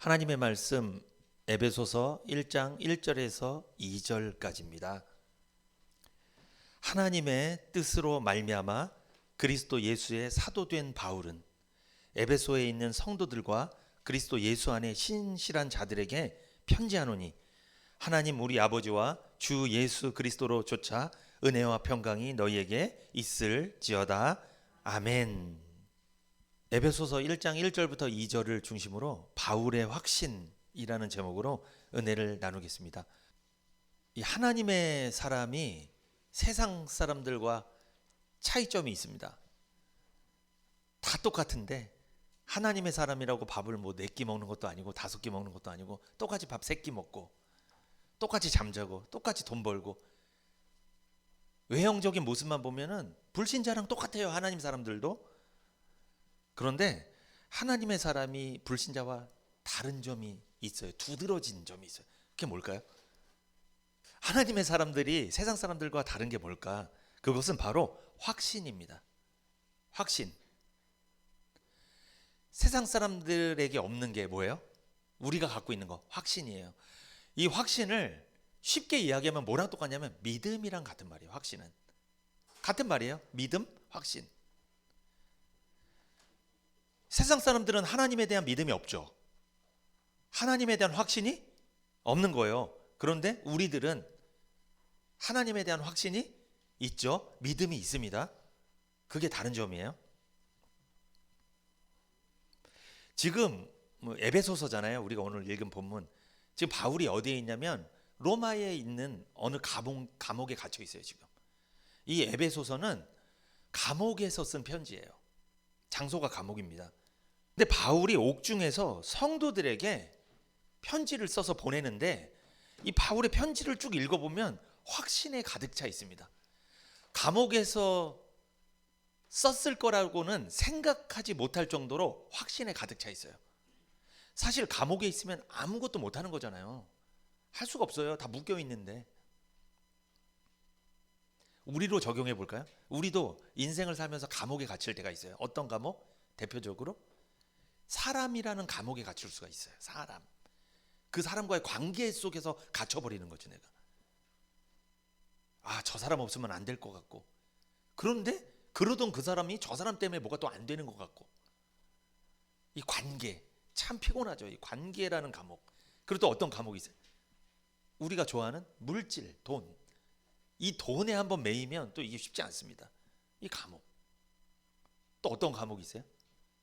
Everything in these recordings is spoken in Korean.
하나님의 말씀 에베소서 1장 1절에서 2절까지입니다. 하나님의 뜻으로 말미암아 그리스도 예수의 사도된 바울은 에베소에 있는 성도들과 그리스도 예수 안에 신실한 자들에게 편지하노니 하나님 우리 아버지와 주 예수 그리스도로 조차 은혜와 평강이 너희에게 있을지어다. 아멘. 에베소서 1장 1절부터 2절을 중심으로 바울의 확신이라는 제목으로 은혜를 나누겠습니다. 이 하나님의 사람이 세상 사람들과 차이점이 있습니다. 다 똑같은데 하나님의 사람이라고 밥을 뭐 4끼 먹는 것도 아니고 5끼 먹는 것도 아니고 똑같이 밥 3끼 먹고 똑같이 잠자고 똑같이 돈 벌고 외형적인 모습만 보면은 불신자랑 똑같아요. 하나님 사람들도. 그런데 하나님의 사람이 불신자와 다른 점이 있어요. 두드러진 점이 있어요. 그게 뭘까요? 하나님의 사람들이 세상 사람들과 다른 게 뭘까? 그것은 바로 확신입니다. 확신. 세상 사람들에게 없는 게 뭐예요? 우리가 갖고 있는 거, 확신이에요. 이 확신을 쉽게 이야기하면 뭐랑 똑같냐면 믿음이랑 같은 말이에요. 확신은 같은 말이에요. 믿음, 확신. 세상 사람들은 하나님에 대한 믿음이 없죠. 하나님에 대한 확신이 없는 거예요. 그런데 우리들은 하나님에 대한 확신이 있죠. 믿음이 있습니다. 그게 다른 점이에요. 지금 에베소서잖아요. 우리가 오늘 읽은 본문. 지금 바울이 어디에 있냐면 로마에 있는 어느 감옥에 갇혀 있어요. 지금 이 에베소서는 감옥에서 쓴 편지예요. 장소가 감옥입니다. 근데 바울이 옥중에서 성도들에게 편지를 써서 보내는데 이 바울의 편지를 쭉 읽어보면 확신에 가득 차 있습니다. 감옥에서 썼을 거라고는 생각하지 못할 정도로 확신에 가득 차 있어요. 사실 감옥에 있으면 아무것도 못하는 거잖아요. 할 수가 없어요. 다 묶여 있는데. 우리로 적용해 볼까요? 우리도 인생을 살면서 감옥에 갇힐 때가 있어요. 어떤 감옥? 대표적으로 사람이라는 감옥에 갇힐 수가 있어요. 사람. 그 사람과의 관계 속에서 갇혀버리는 거죠. 내가 저 사람 없으면 안 될 것 같고, 그런데 그러던 그 사람이 저 사람 때문에 뭐가 또 안 되는 것 같고, 이 관계 참 피곤하죠. 이 관계라는 감옥. 그리고 또 어떤 감옥이 있어요? 우리가 좋아하는 물질, 돈. 이 돈에 한번 매이면 또 이게 쉽지 않습니다. 이 감옥. 또 어떤 감옥이 있어요?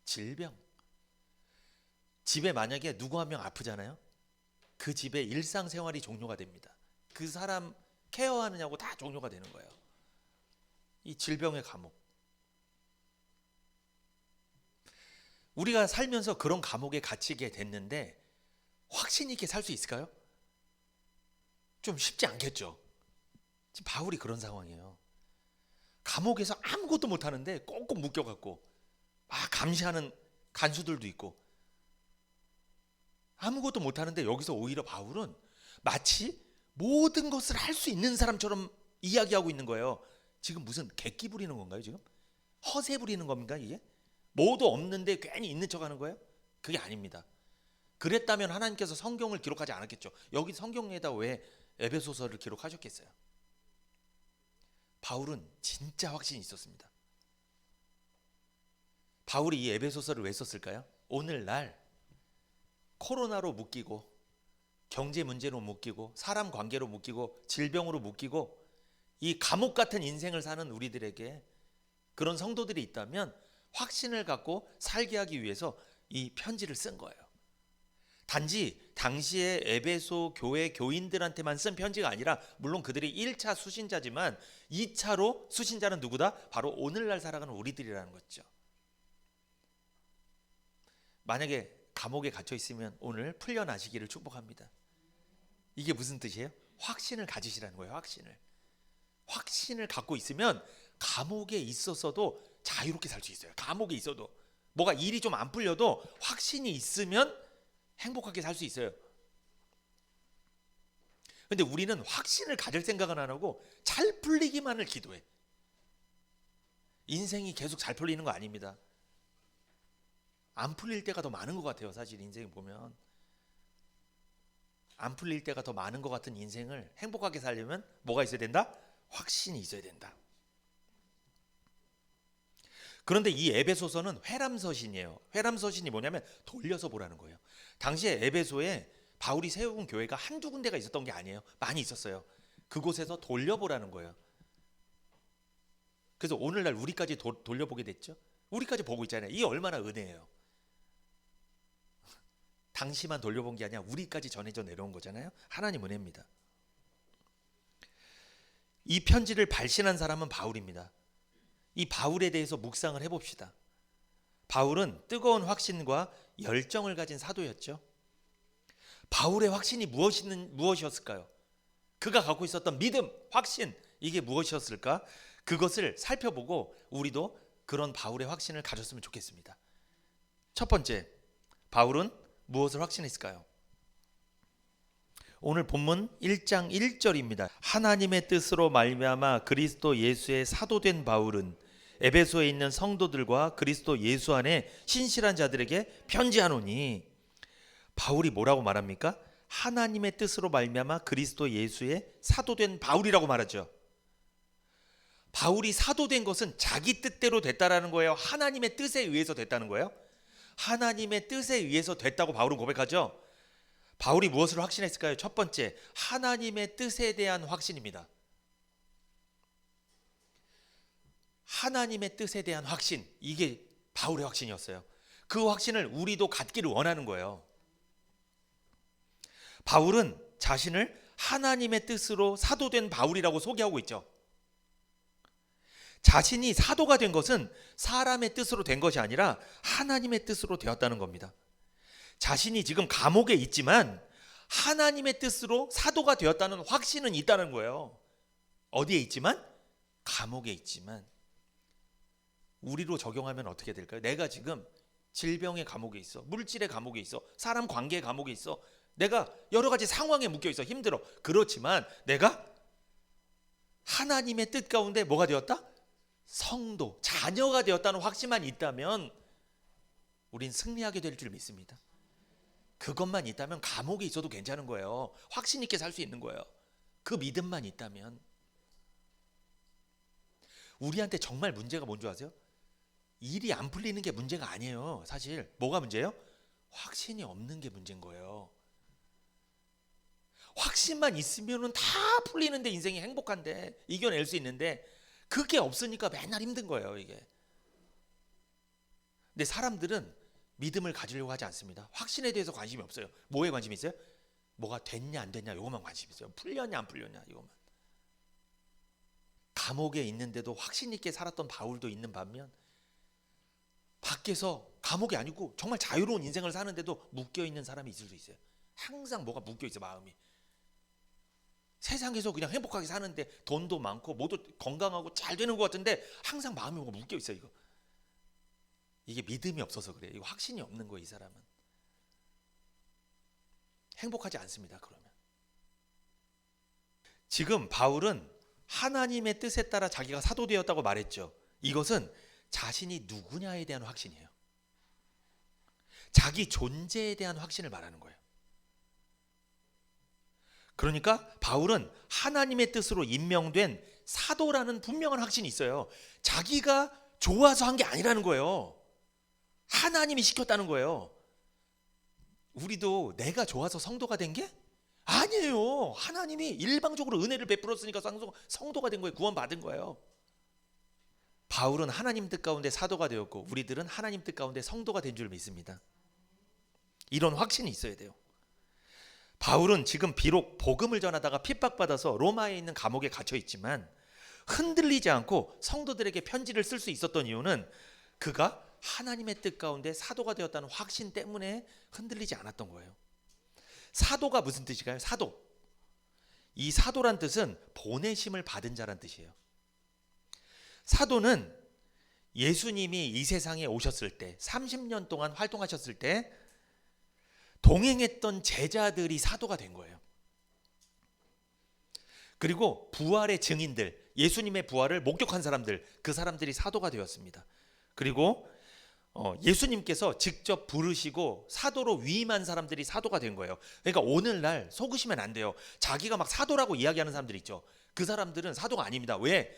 질병. 집에 만약에 누구 한 명 아프잖아요. 그 집의 일상생활이 종료가 됩니다. 그 사람 케어하느냐고 다 종료가 되는 거예요. 이 질병의 감옥. 우리가 살면서 그런 감옥에 갇히게 됐는데 확신 있게 살 수 있을까요? 좀 쉽지 않겠죠. 지금 바울이 그런 상황이에요. 감옥에서 아무것도 못하는데 꽁꽁 묶여갖고 감시하는 간수들도 있고 아무것도 못하는데, 여기서 오히려 바울은 마치 모든 것을 할 수 있는 사람처럼 이야기하고 있는 거예요. 지금 무슨 객기 부리는 건가요? 지금 허세 부리는 겁니까? 이게 뭐도 없는데 괜히 있는 척하는 거예요? 그게 아닙니다. 그랬다면 하나님께서 성경을 기록하지 않았겠죠. 여기 성경에다 왜 에베소서를 기록하셨겠어요? 바울은 진짜 확신이 있었습니다. 바울이 이 에베소서를 왜 썼을까요? 오늘날 코로나로 묶이고 경제 문제로 묶이고 사람 관계로 묶이고 질병으로 묶이고 이 감옥 같은 인생을 사는 우리들에게 그런 성도들이 있다면 확신을 갖고 살게 하기 위해서 이 편지를 쓴 거예요. 단지 당시에 에베소 교회 교인들한테만 쓴 편지가 아니라, 물론 그들이 1차 수신자지만 2차로 수신자는 누구다? 바로 오늘날 살아가는 우리들이라는 거죠. 만약에 감옥에 갇혀 있으면 오늘 풀려나시기를 축복합니다. 이게 무슨 뜻이에요? 확신을 가지시라는 거예요. 확신을 갖고 있으면 감옥에 있었어도 자유롭게 살 수 있어요. 감옥에 있어도 뭐가 일이 좀 안 풀려도 확신이 있으면 행복하게 살 수 있어요. 근데 우리는 확신을 가질 생각은 안 하고 잘 풀리기만을 기도해. 인생이 계속 잘 풀리는 거 아닙니다. 안 풀릴 때가 더 많은 것 같아요. 사실 인생에 보면 안 풀릴 때가 더 많은 것 같은 인생을 행복하게 살려면 뭐가 있어야 된다? 확신이 있어야 된다. 그런데 이 에베소서는 회람서신이에요. 회람서신이 뭐냐면 돌려서 보라는 거예요. 당시에 에베소에 바울이 세운 교회가 한두 군데가 있었던 게 아니에요. 많이 있었어요. 그곳에서 돌려보라는 거예요. 그래서 오늘날 우리까지 돌려보게 됐죠. 우리까지 보고 있잖아요. 이게 얼마나 은혜예요. 당시만 돌려본 게 아니라 우리까지 전해져 내려온 거잖아요. 하나님 은혜입니다. 이 편지를 발신한 사람은 바울입니다. 이 바울에 대해서 묵상을 해봅시다. 바울은 뜨거운 확신과 열정을 가진 사도였죠. 바울의 확신이 무엇이었을까요? 그가 갖고 있었던 믿음, 확신, 이게 무엇이었을까? 그것을 살펴보고 우리도 그런 바울의 확신을 가졌으면 좋겠습니다. 첫 번째, 바울은 무엇을 확신했을까요? 오늘 본문 1장 1절입니다. 하나님의 뜻으로 말미암아 그리스도 예수의 사도된 바울은 에베소에 있는 성도들과 그리스도 예수 안에 신실한 자들에게 편지하노니, 바울이 뭐라고 말합니까? 하나님의 뜻으로 말미암아 그리스도 예수의 사도된 바울이라고 말하죠. 바울이 사도된 것은 자기 뜻대로 됐다라는 거예요? 하나님의 뜻에 의해서 됐다는 거예요? 하나님의 뜻에 의해서 됐다고 바울은 고백하죠. 바울이 무엇을 확신했을까요? 첫 번째, 하나님의 뜻에 대한 확신입니다. 하나님의 뜻에 대한 확신, 이게 바울의 확신이었어요. 그 확신을 우리도 갖기를 원하는 거예요. 바울은 자신을 하나님의 뜻으로 사도된 바울이라고 소개하고 있죠. 자신이 사도가 된 것은 사람의 뜻으로 된 것이 아니라 하나님의 뜻으로 되었다는 겁니다. 자신이 지금 감옥에 있지만 하나님의 뜻으로 사도가 되었다는 확신은 있다는 거예요. 어디에 있지만? 감옥에 있지만. 우리로 적용하면 어떻게 될까요? 내가 지금 질병의 감옥에 있어, 물질의 감옥에 있어, 사람 관계의 감옥에 있어, 내가 여러 가지 상황에 묶여 있어, 힘들어. 그렇지만 내가 하나님의 뜻 가운데 뭐가 되었다? 성도, 자녀가 되었다는 확신만 있다면 우린 승리하게 될 줄 믿습니다. 그것만 있다면 감옥에 있어도 괜찮은 거예요. 확신 있게 살 수 있는 거예요. 그 믿음만 있다면. 우리한테 정말 문제가 뭔지 아세요? 일이 안 풀리는 게 문제가 아니에요. 사실 뭐가 문제예요? 확신이 없는 게 문제인 거예요. 확신만 있으면 다 풀리는데, 인생이 행복한데, 이겨낼 수 있는데, 그게 없으니까 맨날 힘든 거예요, 이게. 근데 사람들은 믿음을 가지려고 하지 않습니다. 확신에 대해서 관심이 없어요. 뭐에 관심이 있어요? 뭐가 됐냐 안 됐냐, 이것만 관심이 있어요. 풀렸냐 안 풀렸냐, 이것만. 감옥에 있는데도 확신 있게 살았던 바울도 있는 반면, 밖에서 감옥이 아니고 정말 자유로운 인생을 사는데도 묶여있는 사람이 있을 수 있어요. 항상 뭐가 묶여있어, 마음이. 세상에서 그냥 행복하게 사는데 돈도 많고 모두 건강하고 잘 되는 것 같은데 항상 마음이 뭐가 묶여있어요. 이게 믿음이 없어서 그래요. 이거 확신이 없는 거예요. 이 사람은 행복하지 않습니다. 그러면 지금 바울은 하나님의 뜻에 따라 자기가 사도되었다고 말했죠. 이것은 자신이 누구냐에 대한 확신이에요. 자기 존재에 대한 확신을 말하는 거예요. 그러니까 바울은 하나님의 뜻으로 임명된 사도라는 분명한 확신이 있어요. 자기가 좋아서 한 게 아니라는 거예요. 하나님이 시켰다는 거예요. 우리도 내가 좋아서 성도가 된 게 아니에요. 하나님이 일방적으로 은혜를 베풀었으니까 성도가 된 거예요. 구원받은 거예요. 바울은 하나님 뜻 가운데 사도가 되었고, 우리들은 하나님 뜻 가운데 성도가 된 줄 믿습니다. 이런 확신이 있어야 돼요. 바울은 지금 비록 복음을 전하다가 핍박받아서 로마에 있는 감옥에 갇혀 있지만 흔들리지 않고 성도들에게 편지를 쓸 수 있었던 이유는 그가 하나님의 뜻 가운데 사도가 되었다는 확신 때문에 흔들리지 않았던 거예요. 사도가 무슨 뜻일까요? 사도. 이 사도란 뜻은 보내심을 받은 자란 뜻이에요. 사도는 예수님이 이 세상에 오셨을 때 30년 동안 활동하셨을 때 동행했던 제자들이 사도가 된 거예요. 그리고 부활의 증인들, 예수님의 부활을 목격한 사람들, 그 사람들이 사도가 되었습니다. 그리고 예수님께서 직접 부르시고 사도로 위임한 사람들이 사도가 된 거예요. 그러니까 오늘날 속으시면 안 돼요. 자기가 막 사도라고 이야기하는 사람들 있죠. 그 사람들은 사도가 아닙니다. 왜?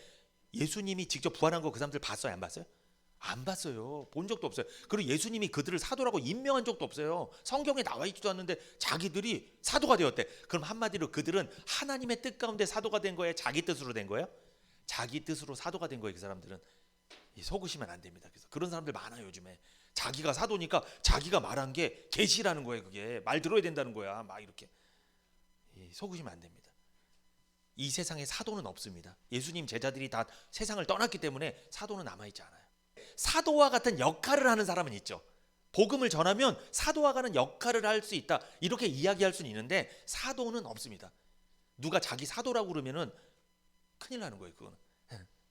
예수님이 직접 부활한 거 그 사람들 봤어요? 안 봤어요? 안 봤어요. 본 적도 없어요. 그리고 예수님이 그들을 사도라고 임명한 적도 없어요. 성경에 나와 있지도 않는데 자기들이 사도가 되었대. 그럼 한마디로 그들은 하나님의 뜻 가운데 사도가 된 거예요? 자기 뜻으로 된 거예요? 자기 뜻으로 사도가 된 거예요. 그 사람들은. 속으시면 안 됩니다. 그래서 그런 사람들 많아요. 요즘에 자기가 사도니까 자기가 말한 게 계시라는 거예요. 그게 말 들어야 된다는 거야. 막 이렇게. 속으시면 안 됩니다. 이 세상에 사도는 없습니다. 예수님 제자들이 다 세상을 떠났기 때문에 사도는 남아있지 않아요. 사도와 같은 역할을 하는 사람은 있죠. 복음을 전하면 사도와 같은 역할을 할 수 있다, 이렇게 이야기할 수는 있는데 사도는 없습니다. 누가 자기 사도라고 그러면은 큰일 나는 거예요. 그거는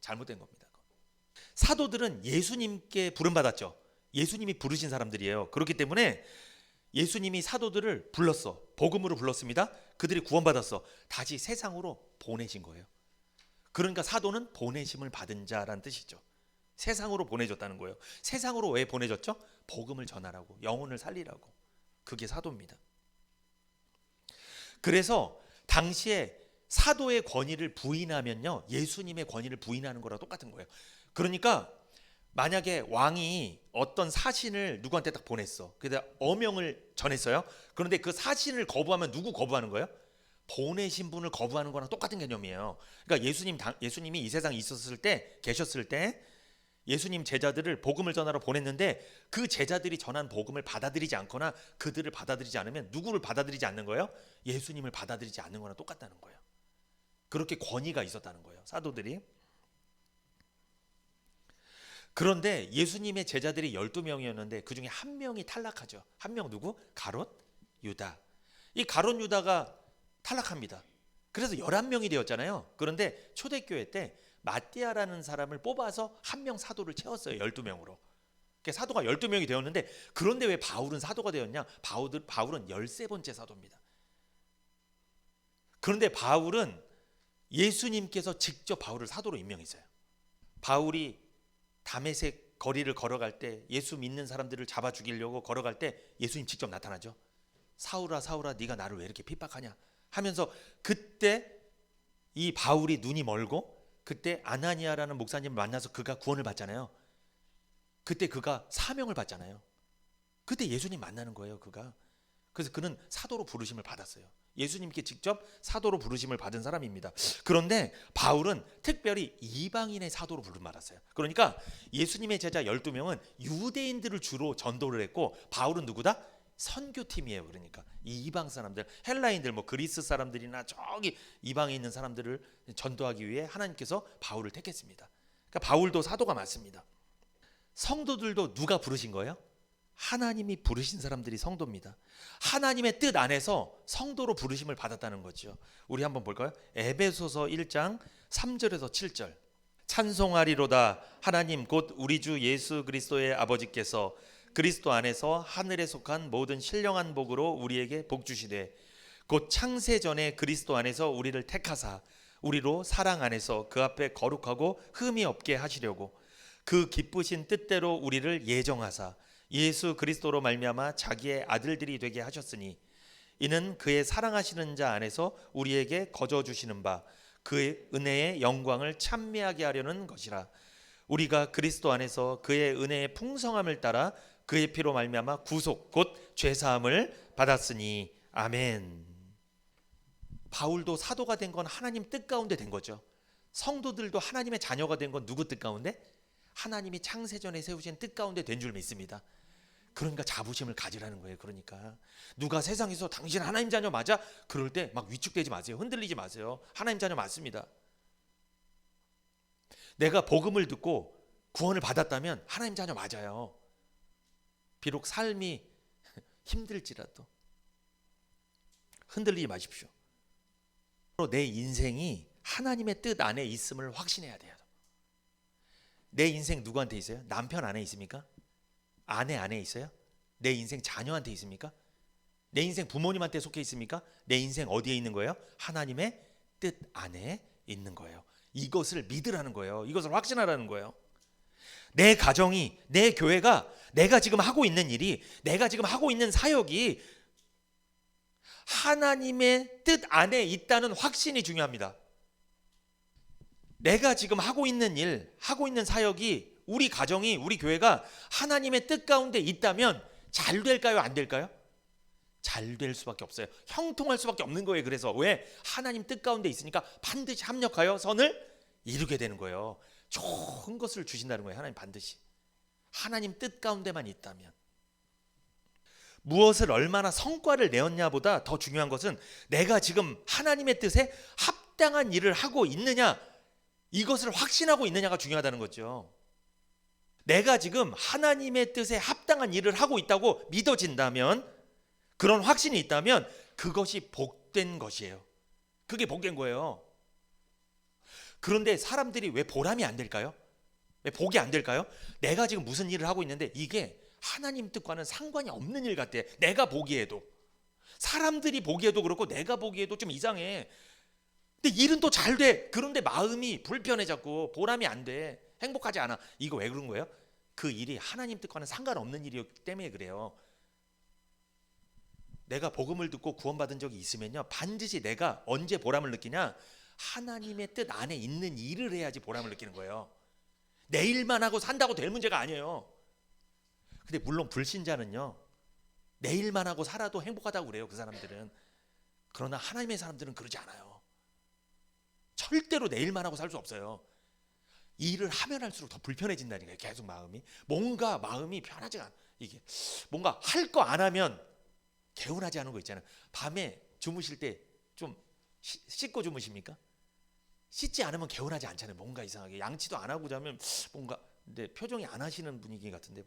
잘못된 겁니다. 사도들은 예수님께 부름받았죠. 예수님이 부르신 사람들이에요. 그렇기 때문에 예수님이 사도들을 불렀어. 복음으로 불렀습니다. 그들이 구원받았어. 다시 세상으로 보내신 거예요. 그러니까 사도는 보내심을 받은 자라는 뜻이죠. 세상으로 보내줬다는 거예요. 세상으로 왜 보내줬죠? 복음을 전하라고, 영혼을 살리라고. 그게 사도입니다. 그래서 당시에 사도의 권위를 부인하면요, 예수님의 권위를 부인하는 거랑 똑같은 거예요. 그러니까 만약에 왕이 어떤 사신을 누구한테 딱 보냈어. 그래서 어명을 전했어요. 그런데 그 사신을 거부하면 누구 거부하는 거예요? 보내신 분을 거부하는 거랑 똑같은 개념이에요. 그러니까 예수님이 이 세상에 있었을 때, 계셨을 때 예수님 제자들을 복음을 전하러 보냈는데 그 제자들이 전한 복음을 받아들이지 않거나 그들을 받아들이지 않으면 누구를 받아들이지 않는 거예요? 예수님을 받아들이지 않는 거랑 똑같다는 거예요. 그렇게 권위가 있었다는 거예요, 사도들이. 그런데 예수님의 제자들이 12명이었는데 그 중에 한 명이 탈락하죠. 한 명 누구? 가롯 유다. 이 가롯 유다가 탈락합니다. 그래서 11명이 되었잖아요. 그런데 초대교회 때 마띠아라는 사람을 뽑아서 한 명 사도를 채웠어요. 12명으로. 그러니까 사도가 12명이 되었는데, 그런데 왜 바울은 사도가 되었냐? 바울은 13번째 사도입니다. 그런데 바울은 예수님께서 직접 바울을 사도로 임명했어요. 바울이 다메섹 거리를 걸어갈 때, 예수 믿는 사람들을 잡아 죽이려고 걸어갈 때 예수님 직접 나타나죠. 사울아 사울아 네가 나를 왜 이렇게 핍박하냐 하면서, 그때 이 바울이 눈이 멀고 그때 아나니아라는 목사님을 만나서 그가 구원을 받잖아요. 그때 그가 사명을 받잖아요. 그때 예수님 만나는 거예요, 그가. 그래서 그는 사도로 부르심을 받았어요. 예수님께 직접 사도로 부르심을 받은 사람입니다. 그런데 바울은 특별히 이방인의 사도로 부름받았어요. 그러니까 예수님의 제자 12명은 유대인들을 주로 전도를 했고, 바울은 누구다? 선교팀이에요. 그러니까 이 이방 사람들, 헬라인들, 뭐 그리스 사람들이나 저기 이방에 있는 사람들을 전도하기 위해 하나님께서 바울을 택했습니다. 그러니까 바울도 사도가 맞습니다. 성도들도 누가 부르신 거예요? 하나님이 부르신 사람들이 성도입니다. 하나님의 뜻 안에서 성도로 부르심을 받았다는 거죠. 우리 한번 볼까요? 에베소서 1장 3절에서 7절. 찬송하리로다 하나님 곧 우리 주 예수 그리스도의 아버지께서 그리스도 안에서 하늘에 속한 모든 신령한 복으로 우리에게 복 주시되, 곧 창세 전에 그리스도 안에서 우리를 택하사 우리로 사랑 안에서 그 앞에 거룩하고 흠이 없게 하시려고 그 기쁘신 뜻대로 우리를 예정하사 예수 그리스도로 말미암아 자기의 아들들이 되게 하셨으니, 이는 그의 사랑하시는 자 안에서 우리에게 거저 주시는 바 그의 은혜의 영광을 찬미하게 하려는 것이라. 우리가 그리스도 안에서 그의 은혜의 풍성함을 따라 그의 피로 말미암아 구속 곧 죄사함을 받았으니 아멘. 바울도 사도가 된 건 하나님 뜻 가운데 된 거죠. 성도들도 하나님의 자녀가 된 건 누구 뜻 가운데? 하나님이 창세전에 세우신 뜻 가운데 된 줄 믿습니다. 그러니까 자부심을 가지라는 거예요. 그러니까 누가 세상에서 당신 하나님 자녀 맞아? 그럴 때 막 위축되지 마세요. 흔들리지 마세요. 하나님 자녀 맞습니다. 내가 복음을 듣고 구원을 받았다면 하나님 자녀 맞아요. 비록 삶이 힘들지라도 흔들리지 마십시오. 내 인생이 하나님의 뜻 안에 있음을 확신해야 돼요. 내 인생 누구한테 있어요? 남편 안에 있습니까? 아내 안에 있어요? 내 인생 자녀한테 있습니까? 내 인생 부모님한테 속해 있습니까? 내 인생 어디에 있는 거예요? 하나님의 뜻 안에 있는 거예요. 이것을 믿으라는 거예요. 이것을 확신하라는 거예요. 내 가정이, 내 교회가, 내가 지금 하고 있는 일이, 내가 지금 하고 있는 사역이 하나님의 뜻 안에 있다는 확신이 중요합니다. 내가 지금 하고 있는 일, 하고 있는 사역이, 우리 가정이, 우리 교회가 하나님의 뜻 가운데 있다면 잘 될까요? 안 될까요? 잘 될 수밖에 없어요. 형통할 수밖에 없는 거예요. 그래서 왜? 하나님 뜻 가운데 있으니까 반드시 합력하여 선을 이루게 되는 거예요. 좋은 것을 주신다는 거예요. 하나님 반드시. 하나님 뜻 가운데만 있다면. 무엇을 얼마나 성과를 내었냐보다 더 중요한 것은 내가 지금 하나님의 뜻에 합당한 일을 하고 있느냐, 이것을 확신하고 있느냐가 중요하다는 거죠. 내가 지금 하나님의 뜻에 합당한 일을 하고 있다고 믿어진다면, 그런 확신이 있다면 그것이 복된 것이에요. 그게 복된 거예요. 그런데 사람들이 왜 보람이 안 될까요? 왜 복이 안 될까요? 내가 지금 무슨 일을 하고 있는데 이게 하나님 뜻과는 상관이 없는 일 같아. 내가 보기에도, 사람들이 보기에도 그렇고 내가 보기에도 좀 이상해. 근데 일은 또 잘 돼. 그런데 마음이 불편해, 자꾸 보람이 안 돼, 행복하지 않아. 이거 왜 그런 거예요? 그 일이 하나님 뜻과는 상관없는 일이기 때문에 그래요. 내가 복음을 듣고 구원받은 적이 있으면요, 반드시 내가 언제 보람을 느끼냐, 하나님의 뜻 안에 있는 일을 해야지 보람을 느끼는 거예요. 내 일만 하고 산다고 될 문제가 아니에요. 근데 물론 불신자는요, 내 일만 하고 살아도 행복하다고 그래요, 그 사람들은. 그러나 하나님의 사람들은 그러지 않아요. 절대로 내 일만 하고 살 수 없어요. 일을 하면 할수록 더 불편해진다니까요. 계속 마음이, 뭔가 마음이 편하지가 않아. 이게 뭔가 할 거 안 하면 개운하지 않은 거 있잖아요. 밤에 주무실 때 좀 씻고 주무십니까? 씻지 않으면 개운하지 않잖아요. 뭔가 이상하게 양치도 안 하고 자면 뭔가, 근데 표정이 안 하시는 분위기 같은데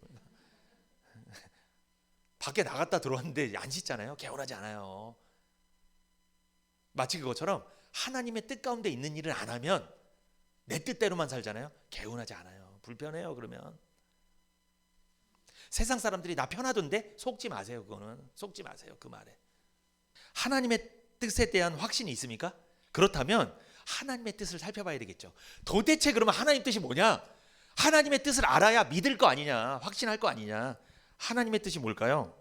밖에 나갔다 들어왔는데 안 씻잖아요. 개운하지 않아요. 마치 그것처럼 하나님의 뜻 가운데 있는 일을 안 하면 내 뜻대로만 살잖아요. 개운하지 않아요. 불편해요. 그러면 세상 사람들이 나 편하던데 속지 마세요. 그거는 속지 마세요. 그 말에 하나님의 뜻에 대한 확신이 있습니까? 그렇다면 하나님의 뜻을 살펴봐야 되겠죠. 도대체 그러면 하나님 뜻이 뭐냐? 하나님의 뜻을 알아야 믿을 거 아니냐, 확신할 거 아니냐. 하나님의 뜻이 뭘까요?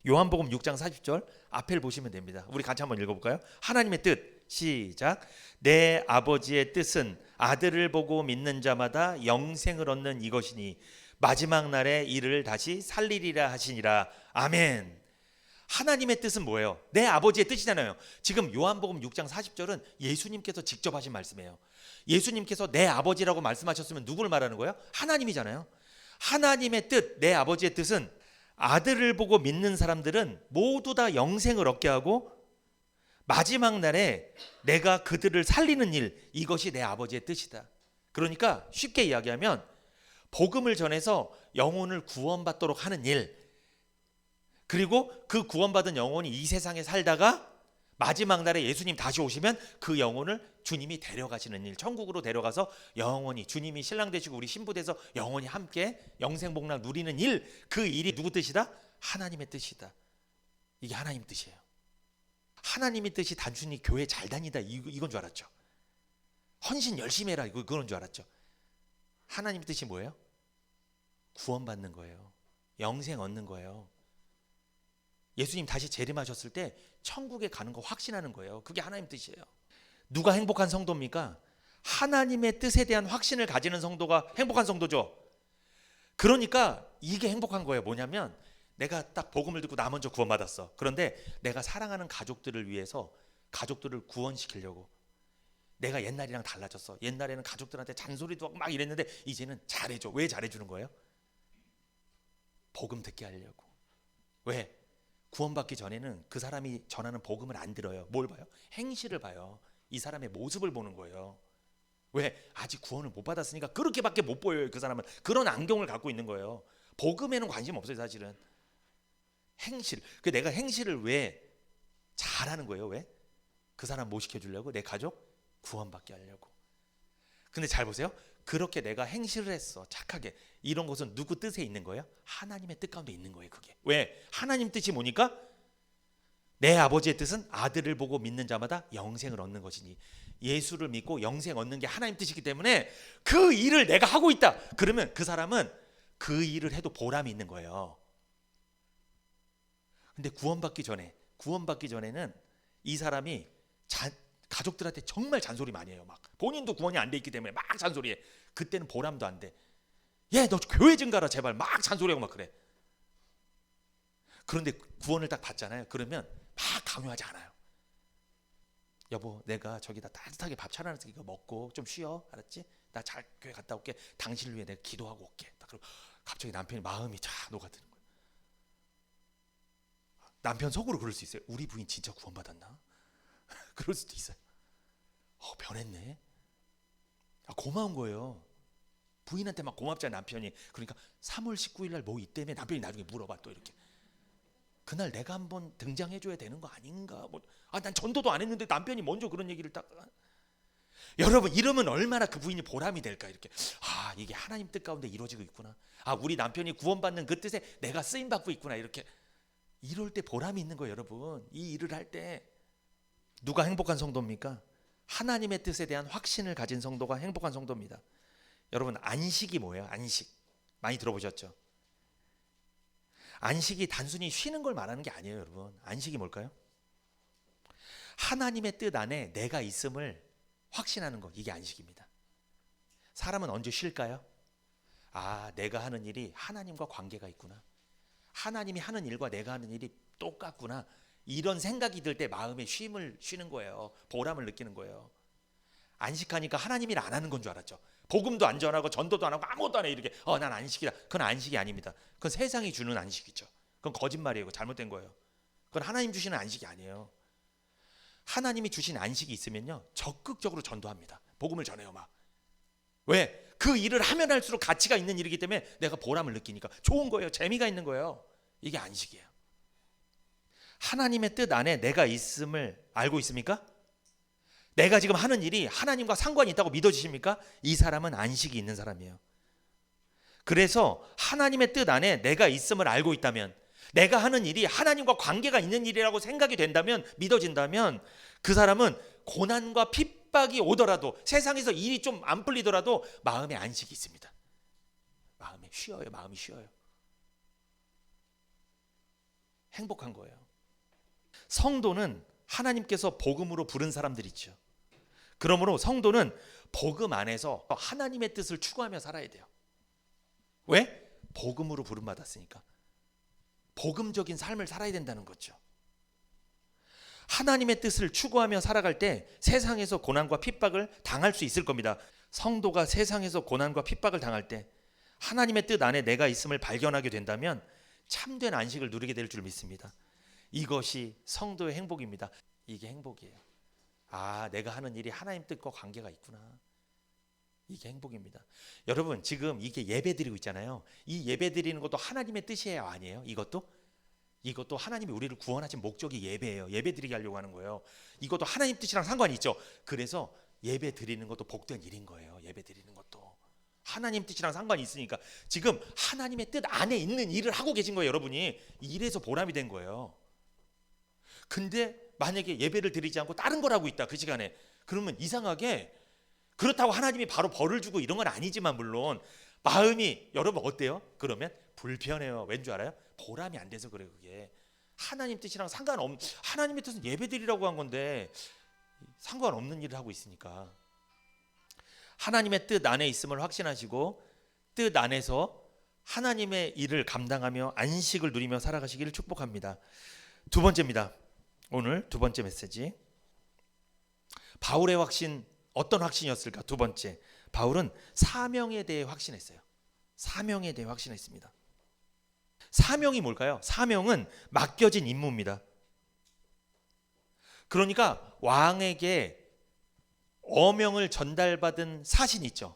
요한복음 6장 40절 앞을 보시면 됩니다. 우리 같이 한번 읽어볼까요? 하나님의 뜻, 시작. 내 아버지의 뜻은 아들을 보고 믿는 자마다 영생을 얻는 이것이니 마지막 날에 이를 다시 살리리라 하시니라. 아멘. 하나님의 뜻은 뭐예요? 내 아버지의 뜻이잖아요. 지금 요한복음 6장 40절은 예수님께서 직접 하신 말씀이에요. 예수님께서 내 아버지라고 말씀하셨으면 누구를 말하는 거예요? 하나님이잖아요. 하나님의 뜻, 내 아버지의 뜻은 아들을 보고 믿는 사람들은 모두 다 영생을 얻게 하고 마지막 날에 내가 그들을 살리는 일, 이것이 내 아버지의 뜻이다. 그러니까 쉽게 이야기하면 복음을 전해서 영혼을 구원받도록 하는 일, 그리고 그 구원받은 영혼이 이 세상에 살다가 마지막 날에 예수님 다시 오시면 그 영혼을 주님이 데려가시는 일, 천국으로 데려가서 영원히 주님이 신랑 되시고 우리 신부 돼서 영원히 함께 영생복락 누리는 일, 그 일이 누구 뜻이다? 하나님의 뜻이다. 이게 하나님 뜻이에요. 하나님의 뜻이 단순히 교회 잘 다니다 이건 줄 알았죠. 헌신 열심히 해라 그런 줄 알았죠. 하나님의 뜻이 뭐예요? 구원받는 거예요. 영생 얻는 거예요. 예수님 다시 재림하셨을 때 천국에 가는 거 확신하는 거예요. 그게 하나님 뜻이에요. 누가 행복한 성도입니까? 하나님의 뜻에 대한 확신을 가지는 성도가 행복한 성도죠. 그러니까 이게 행복한 거예요. 뭐냐면 내가 딱 복음을 듣고 나 먼저 구원받았어. 그런데 내가 사랑하는 가족들을 위해서 가족들을 구원시키려고, 내가 옛날이랑 달라졌어. 옛날에는 가족들한테 잔소리도 하고 막 이랬는데 이제는 잘해줘. 왜 잘해주는 거예요? 복음 듣게 하려고. 왜? 구원받기 전에는 그 사람이 전하는 복음을 안 들어요. 뭘 봐요? 행실을 봐요. 이 사람의 모습을 보는 거예요. 왜? 아직 구원을 못 받았으니까 그렇게밖에 못 보여요. 그 사람은 그런 안경을 갖고 있는 거예요. 복음에는 관심 없어요. 사실은 행실. 그 내가 행실을 왜 잘하는 거예요? 왜? 그 사람 못 시켜주려고, 내 가족 구원받게 하려고. 근데 잘 보세요. 그렇게 내가 행실을 했어, 착하게. 이런 것은 누구 뜻에 있는 거예요? 하나님의 뜻 가운데 있는 거예요. 그게 왜? 하나님 뜻이 뭐니까? 내 아버지의 뜻은 아들을 보고 믿는 자마다 영생을 얻는 것이니. 예수를 믿고 영생 얻는 게 하나님 뜻이기 때문에 그 일을 내가 하고 있다. 그러면 그 사람은 그 일을 해도 보람이 있는 거예요. 근데 구원받기 전에는 이 사람이 가족들한테 정말 잔소리 많이 해요. 막 본인도 구원이 안 돼 있기 때문에 막 잔소리해. 그때는 보람도 안 돼. 얘 너 교회 좀 가라 제발. 막 잔소리하고 막 그래. 그런데 구원을 딱 받잖아요. 그러면 막 강요하지 않아요. 여보, 내가 저기다 따뜻하게 밥 차려놨으니까 먹고 좀 쉬어, 알았지? 나 잘 교회 갔다 올게. 당신을 위해 내가 기도하고 올게. 그리고 갑자기 남편이 마음이 쫙 녹아드는 거예요. 남편 속으로 그럴 수 있어요. 우리 부인 진짜 구원받았나? 그럴 수도 있어요. 변했네. 고마운 거예요. 부인한테 막 고맙잖아요, 남편이. 그러니까 3월 19일 날 뭐 있다며 남편이 나중에 물어봐 또 이렇게. 그날 내가 한번 등장해줘야 되는 거 아닌가? 난 전도도 안 했는데 남편이 먼저 그런 얘기를 딱. 여러분, 이러면 얼마나 그 부인이 보람이 될까? 이렇게 이게 하나님 뜻 가운데 이루어지고 있구나. 우리 남편이 구원받는 그 뜻에 내가 쓰임 받고 있구나. 이렇게 이럴 때 보람이 있는 거예요, 여러분. 이 일을 할 때 누가 행복한 성도입니까? 하나님의 뜻에 대한 확신을 가진 성도가 행복한 성도입니다. 여러분, 안식이 뭐예요? 안식 많이 들어보셨죠? 안식이 단순히 쉬는 걸 말하는 게 아니에요, 여러분. 안식이 뭘까요? 하나님의 뜻 안에 내가 있음을 확신하는 것, 이게 안식입니다. 사람은 언제 쉴까요? 내가 하는 일이 하나님과 관계가 있구나. 하나님이 하는 일과 내가 하는 일이 똑같구나. 이런 생각이 들 때 마음에 쉼을 쉬는 거예요. 보람을 느끼는 거예요. 안식하니까 하나님 일 안 하는 건 줄 알았죠. 복음도 안 전하고 전도도 안 하고 아무것도 안 해. 이렇게 난 안식이다. 그건 안식이 아닙니다. 그건 세상이 주는 안식이죠. 그건 거짓말이에요. 그건 잘못된 거예요. 그건 하나님 주시는 안식이 아니에요. 하나님이 주신 안식이 있으면요, 적극적으로 전도합니다. 복음을 전해요. 막. 왜? 그 일을 하면 할수록 가치가 있는 일이기 때문에 내가 보람을 느끼니까 좋은 거예요. 재미가 있는 거예요. 이게 안식이에요. 하나님의 뜻 안에 내가 있음을 알고 있습니까? 내가 지금 하는 일이 하나님과 상관이 있다고 믿어지십니까? 이 사람은 안식이 있는 사람이에요. 그래서 하나님의 뜻 안에 내가 있음을 알고 있다면, 내가 하는 일이 하나님과 관계가 있는 일이라고 생각이 된다면, 믿어진다면, 그 사람은 고난과 핍박이 오더라도, 세상에서 일이 좀 안 풀리더라도 마음에 안식이 있습니다. 마음이 쉬어요. 행복한 거예요. 성도는 하나님께서 복음으로 부른 사람들 있죠. 그러므로 성도는 복음 안에서 하나님의 뜻을 추구하며 살아야 돼요. 왜? 복음으로 부름받았으니까. 복음적인 삶을 살아야 된다는 거죠. 하나님의 뜻을 추구하며 살아갈 때 세상에서 고난과 핍박을 당할 수 있을 겁니다. 성도가 세상에서 고난과 핍박을 당할 때 하나님의 뜻 안에 내가 있음을 발견하게 된다면 참된 안식을 누리게 될 줄 믿습니다. 이것이 성도의 행복입니다. 이게 행복이에요. 내가 하는 일이 하나님 뜻과 관계가 있구나. 이게 행복입니다. 여러분, 지금 이게 예배 드리고 있잖아요. 이 예배 드리는 것도 하나님의 뜻이에요, 아니에요? 이것도 하나님이 우리를 구원하신 목적이 예배예요. 예배 드리게 하려고 하는 거예요. 이것도 하나님 뜻이랑 상관이 있죠. 그래서 예배 드리는 것도 복된 일인 거예요. 예배 드리는 것도 하나님 뜻이랑 상관이 있으니까 지금 하나님의 뜻 안에 있는 일을 하고 계신 거예요. 여러분이 이래서 보람이 된 거예요. 근데 만약에 예배를 드리지 않고 다른 걸 하고 있다, 그 시간에, 그러면 이상하게, 그렇다고 하나님이 바로 벌을 주고 이런 건 아니지만 물론 마음이, 여러분 어때요? 그러면 불편해요. 왠 줄 알아요? 보람이 안 돼서 그래요. 그게 하나님 뜻이랑 상관없는, 하나님의 뜻은 예배 드리라고 한 건데 상관없는 일을 하고 있으니까. 하나님의 뜻 안에 있음을 확신하시고 뜻 안에서 하나님의 일을 감당하며 안식을 누리며 살아가시기를 축복합니다. 두 번째입니다. 오늘 두 번째 메시지, 바울의 확신, 어떤 확신이었을까? 두 번째, 바울은 사명에 대해 확신했어요. 사명에 대해 확신했습니다. 사명이 뭘까요? 사명은 맡겨진 임무입니다. 그러니까 왕에게 어명을 전달받은 사신이 있죠.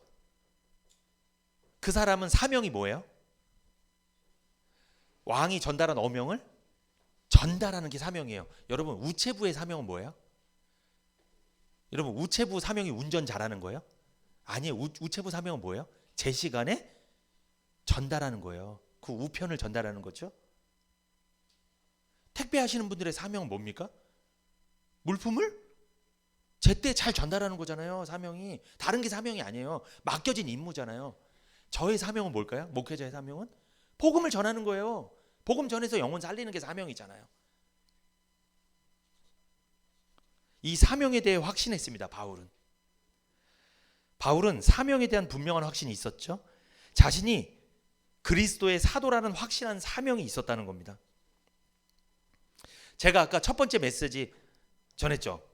그 사람은 사명이 뭐예요? 왕이 전달한 어명을 전달하는 게 사명이에요. 여러분, 우체부의 사명은 뭐예요? 여러분, 우체부 사명이 운전 잘하는 거예요? 아니에요. 우체부 사명은 뭐예요? 제 시간에 전달하는 거예요. 그 우편을 전달하는 거죠. 택배하시는 분들의 사명은 뭡니까? 물품을 제때 잘 전달하는 거잖아요. 사명이 다른 게 사명이 아니에요. 맡겨진 임무잖아요. 저의 사명은 뭘까요? 목회자의 사명은 복음을 전하는 거예요. 복음 전해서 영혼 살리는 게 사명이잖아요. 이 사명에 대해 확신했습니다. 바울은 사명에 대한 분명한 확신이 있었죠. 자신이 그리스도의 사도라는 확신한 사명이 있었다는 겁니다. 제가 아까 첫 번째 메시지 전했죠.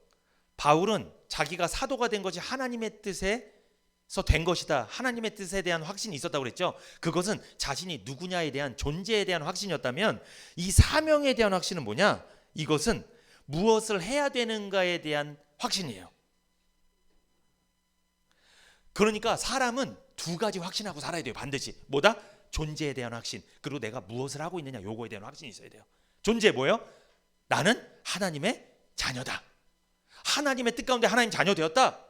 바울은 자기가 사도가 된 것이 하나님의 뜻에서 된 것이다. 하나님의 뜻에 대한 확신이 있었다고 그랬죠. 그것은 자신이 누구냐에 대한 존재에 대한 확신이었다면 이 사명에 대한 확신은 뭐냐? 이것은 무엇을 해야 되는가에 대한 확신이에요. 그러니까 사람은 두 가지 확신하고 살아야 돼요. 반드시. 뭐다? 존재에 대한 확신, 그리고 내가 무엇을 하고 있느냐 요거에 대한 확신이 있어야 돼요. 존재 뭐예요? 나는 하나님의 자녀다. 하나님의 뜻 가운데 하나님 자녀 되었다.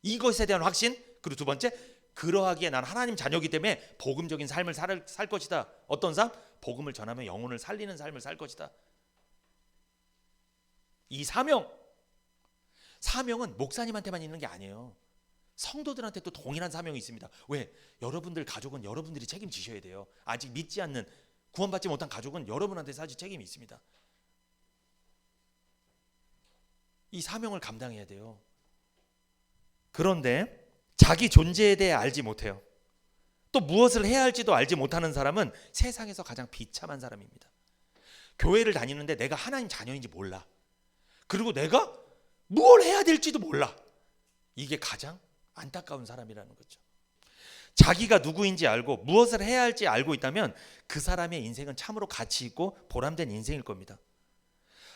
이것에 대한 확신. 그리고 두 번째, 그러하기에 난 하나님 자녀이기 때문에 복음적인 삶을 살 것이다. 어떤 삶? 복음을 전하며 영혼을 살리는 삶을 살 것이다. 이 사명은 목사님한테만 있는 게 아니에요. 성도들한테 또 동일한 사명이 있습니다. 왜? 여러분들 가족은 여러분들이 책임지셔야 돼요. 아직 믿지 않는 구원받지 못한 가족은 여러분한테 사실 책임이 있습니다. 이 사명을 감당해야 돼요. 그런데 자기 존재에 대해 알지 못해요. 또 무엇을 해야 할지도 알지 못하는 사람은 세상에서 가장 비참한 사람입니다. 교회를 다니는데 내가 하나님 자녀인지 몰라. 그리고 내가 뭘 해야 될지도 몰라. 이게 가장 안타까운 사람이라는 거죠. 자기가 누구인지 알고 무엇을 해야 할지 알고 있다면 그 사람의 인생은 참으로 가치 있고 보람된 인생일 겁니다.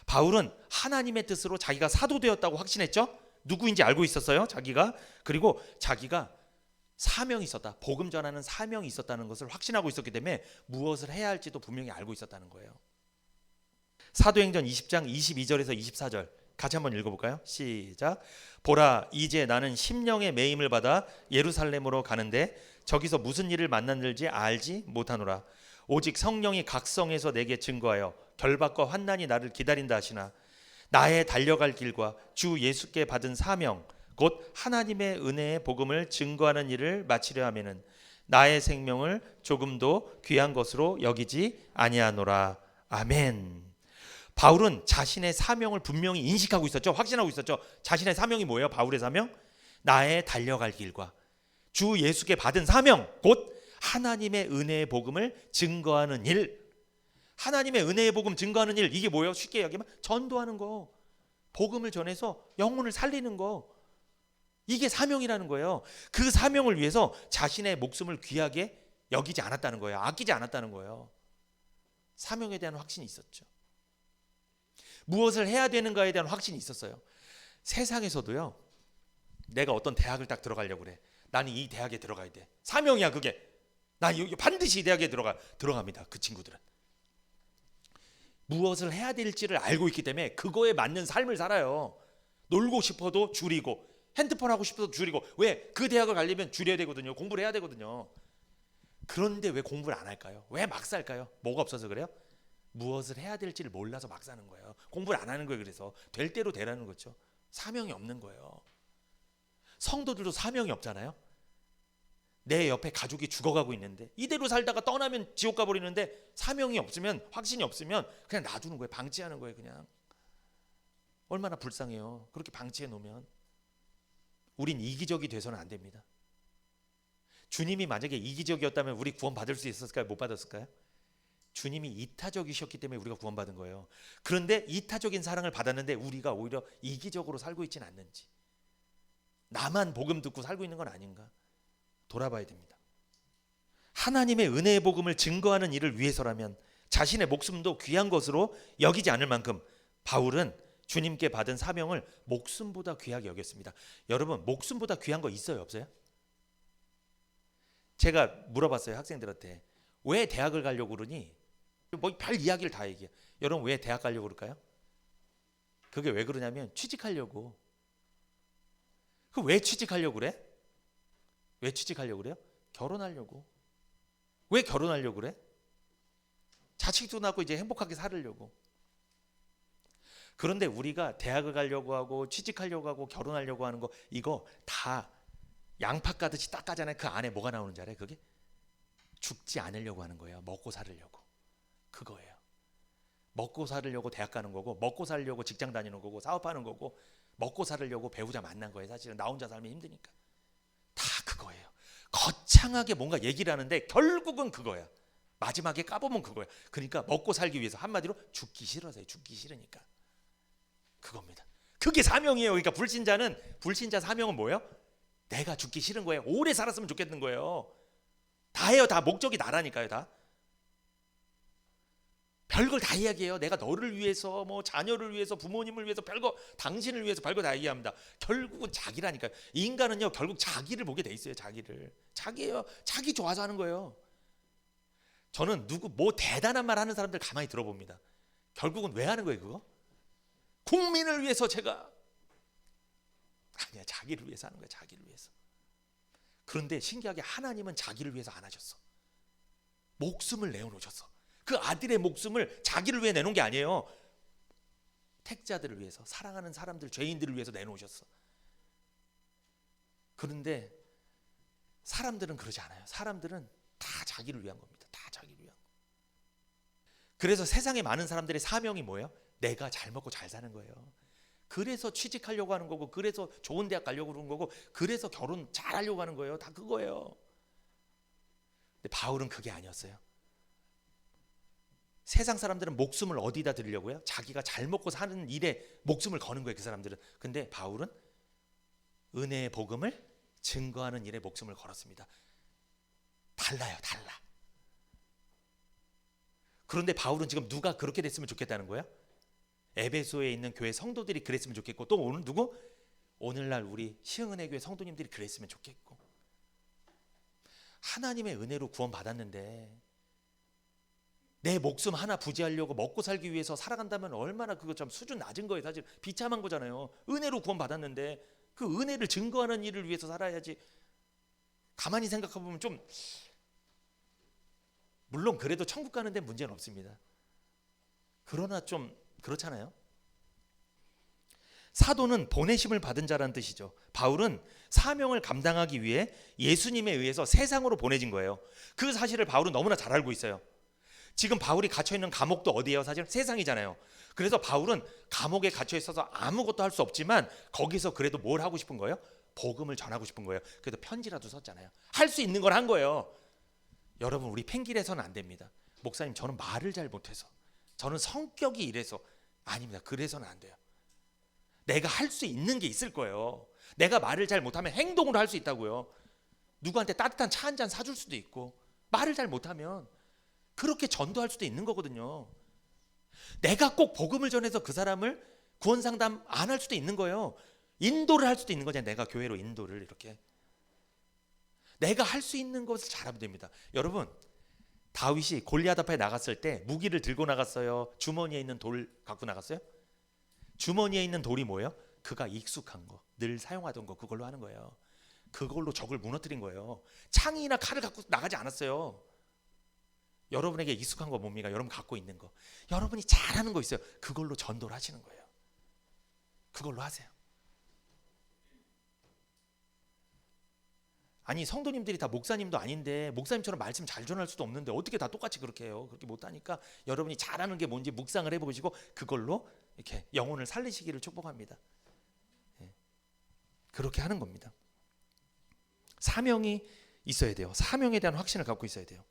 바울은 하나님의 뜻으로 자기가 사도되었다고 확신했죠. 누구인지 알고 있었어요. 그리고 자기가 사명이 있었다. 복음 전하는 사명이 있었다는 것을 확신하고 있었기 때문에 무엇을 해야 할지도 분명히 알고 있었다는 거예요. 사도행전 20장 22절에서 24절 같이 한번 읽어볼까요? 시작. 보라, 이제 나는 심령의 매임을 받아 예루살렘으로 가는데 저기서 무슨 일을 만났는지 알지 못하노라. 오직 성령이 각성해서 내게 증거하여 결박과 환난이 나를 기다린다 하시나 나의 달려갈 길과 주 예수께 받은 사명 곧 하나님의 은혜의 복음을 증거하는 일을 마치려 하면은 나의 생명을 조금도 귀한 것으로 여기지 아니하노라. 아멘. 바울은 자신의 사명을 분명히 인식하고 있었죠. 확신하고 있었죠. 자신의 사명이 뭐예요? 바울의 사명? 나의 달려갈 길과 주 예수께 받은 사명 곧 하나님의 은혜의 복음을 증거하는 일. 하나님의 은혜의 복음 증거하는 일, 이게 뭐예요? 쉽게 이야기하면 전도하는 거, 복음을 전해서 영혼을 살리는 거, 이게 사명이라는 거예요. 그 사명을 위해서 자신의 목숨을 귀하게 여기지 않았다는 거예요. 아끼지 않았다는 거예요. 사명에 대한 확신이 있었죠. 무엇을 해야 되는가에 대한 확신이 있었어요. 세상에서도요, 내가 어떤 대학을 딱 들어가려고 그래. 나는 이 대학에 들어가야 돼. 사명이야 그게. 나 반드시 이 대학에 들어갑니다. 그 친구들은 무엇을 해야 될지를 알고 있기 때문에 그거에 맞는 삶을 살아요. 놀고 싶어도 줄이고, 핸드폰 하고 싶어도 줄이고. 왜? 그 대학을 가려면 줄여야 되거든요. 공부를 해야 되거든요. 그런데 왜 공부를 안 할까요? 왜 막 살까요? 뭐가 없어서 그래요? 무엇을 해야 될지를 몰라서 막 사는 거예요. 공부를 안 하는 거예요. 그래서 될 대로 되라는 거죠. 사명이 없는 거예요. 성도들도 사명이 없잖아요. 내 옆에 가족이 죽어가고 있는데 이대로 살다가 떠나면 지옥 가버리는데 사명이 없으면, 확신이 없으면 그냥 놔두는 거예요. 방치하는 거예요. 그냥. 얼마나 불쌍해요. 그렇게 방치해 놓으면. 우린 이기적이 돼서는 안 됩니다. 주님이 만약에 이기적이었다면 우리 구원 받을 수 있었을까요? 못 받았을까요? 주님이 이타적이셨기 때문에 우리가 구원받은 거예요. 그런데 이타적인 사랑을 받았는데 우리가 오히려 이기적으로 살고 있지는 않는지, 나만 복음 듣고 살고 있는 건 아닌가 돌아봐야 됩니다. 하나님의 은혜의 복음을 증거하는 일을 위해서라면 자신의 목숨도 귀한 것으로 여기지 않을 만큼 바울은 주님께 받은 사명을 목숨보다 귀하게 여겼습니다. 여러분, 목숨보다 귀한 거 있어요, 없어요? 제가 물어봤어요, 학생들한테. 왜 대학을 가려고 그러니? 뭐 별 이야기를 다 얘기해. 여러분, 왜 대학 가려고 그럴까요? 그게 왜 그러냐면 취직하려고. 그 왜 취직하려고 그래? 왜 취직하려고 그래요? 결혼하려고. 왜 결혼하려고 그래? 자식도 낳고 이제 행복하게 살으려고. 그런데 우리가 대학을 가려고 하고 취직하려고 하고 결혼하려고 하는 거 이거 다 양파 까듯이 딱 까잖아요. 그 안에 뭐가 나오는 줄 알아요? 그게 죽지 않으려고 하는 거예요. 먹고 살으려고. 그거예요. 먹고 살으려고 대학 가는 거고, 먹고 살려고 직장 다니는 거고, 사업하는 거고, 먹고 살으려고 배우자 만난 거예요. 사실은 나 혼자 살면 힘드니까. 다 그거예요. 거창하게 뭔가 얘기를 하는데 결국은 그거야. 마지막에 까보면 그거야. 그러니까 먹고 살기 위해서, 한마디로 죽기 싫어서요. 죽기 싫으니까. 그겁니다. 그게 사명이에요. 그러니까 불신자 사명은 뭐예요? 내가 죽기 싫은 거예요. 오래 살았으면 좋겠는 거예요. 다예요. 다 목적이 나라니까요. 다 별걸 다 이야기해요. 내가 너를 위해서, 뭐 자녀를 위해서, 부모님을 위해서, 별거, 당신을 위해서 별거 다 얘기합니다. 결국은 자기라니까요. 인간은요 결국 자기를 보게 돼 있어요. 자기예요. 자기 좋아서 하는 거예요. 저는 누구 뭐 대단한 말 하는 사람들 가만히 들어봅니다. 결국은 왜 하는 거예요? 그거? 국민을 위해서 제가 아니야. 자기를 위해서 하는 거예요. 자기를 위해서. 그런데 신기하게 하나님은 자기를 위해서 안 하셨어. 목숨을 내어놓으셨어. 그 아들의 목숨을 자기를 위해 내놓은 게 아니에요. 택자들을 위해서, 사랑하는 사람들, 죄인들을 위해서 내놓으셨어. 그런데 사람들은 그러지 않아요. 사람들은 다 자기를 위한 겁니다. 다 자기를 위한 거. 그래서 세상에 많은 사람들의 사명이 뭐예요? 내가 잘 먹고 잘 사는 거예요. 그래서 취직하려고 하는 거고, 그래서 좋은 대학 가려고 그러는 거고, 그래서 결혼 잘 하려고 하는 거예요. 다 그거예요. 근데 바울은 그게 아니었어요. 세상 사람들은 목숨을 어디다 드리려고요? 자기가 잘 먹고 사는 일에 목숨을 거는 거예요. 그 사람들은. 근데 바울은 은혜의 복음을 증거하는 일에 목숨을 걸었습니다. 달라요. 달라. 그런데 바울은 지금 누가 그렇게 됐으면 좋겠다는 거예요? 에베소에 있는 교회 성도들이 그랬으면 좋겠고, 또 오늘 누구? 오늘날 우리 시흥은혜교회 성도님들이 그랬으면 좋겠고. 하나님의 은혜로 구원받았는데 내 목숨 하나 부지하려고 먹고 살기 위해서 살아간다면 얼마나 그거 참 수준 낮은 거예요. 사실 비참한 거잖아요. 은혜로 구원받았는데 그 은혜를 증거하는 일을 위해서 살아야지. 가만히 생각해보면 좀, 물론 그래도 천국 가는 데 문제는 없습니다. 그러나 좀 그렇잖아요. 사도는 보내심을 받은 자라는 뜻이죠. 바울은 사명을 감당하기 위해 예수님에 의해서 세상으로 보내진 거예요. 그 사실을 바울은 너무나 잘 알고 있어요. 지금 바울이 갇혀있는 감옥도 어디예요? 사실 세상이잖아요. 그래서 바울은 감옥에 갇혀 있어서 아무것도 할 수 없지만 거기서 그래도 뭘 하고 싶은 거예요? 복음을 전하고 싶은 거예요. 그래도 편지라도 썼잖아요. 할 수 있는 걸 한 거예요. 여러분, 우리 팽길해서는 안 됩니다. 목사님, 저는 말을 잘 못해서, 저는 성격이 이래서. 아닙니다. 그래서는 안 돼요. 내가 할 수 있는 게 있을 거예요. 내가 말을 잘 못하면 행동으로 할 수 있다고요. 누구한테 따뜻한 차 한 잔 사줄 수도 있고, 말을 잘 못하면 그렇게 전도할 수도 있는 거거든요. 내가 꼭 복음을 전해서 그 사람을 구원 상담 안 할 수도 있는 거예요. 인도를 할 수도 있는 거잖아요. 내가 교회로 인도를 이렇게. 내가 할 수 있는 것을 잘하면 됩니다. 여러분, 다윗이 골리앗 앞에 나갔을 때 무기를 들고 나갔어요? 주머니에 있는 돌 갖고 나갔어요? 주머니에 있는 돌이 뭐예요? 그가 익숙한 거, 늘 사용하던 거, 그걸로 하는 거예요. 그걸로 적을 무너뜨린 거예요. 창이나 칼을 갖고 나가지 않았어요. 여러분에게 익숙한 거 뭡니까? 여러분 갖고 있는 거, 여러분이 잘하는 거 있어요. 그걸로 전도를 하시는 거예요. 그걸로 하세요. 아니, 성도님들이 다 목사님도 아닌데 목사님처럼 말씀 잘 전할 수도 없는데 어떻게 다 똑같이 그렇게 해요? 그렇게 못하니까 여러분이 잘하는 게 뭔지 묵상을 해보시고 그걸로 이렇게 영혼을 살리시기를 축복합니다. 그렇게 하는 겁니다. 사명이 있어야 돼요. 사명에 대한 확신을 갖고 있어야 돼요.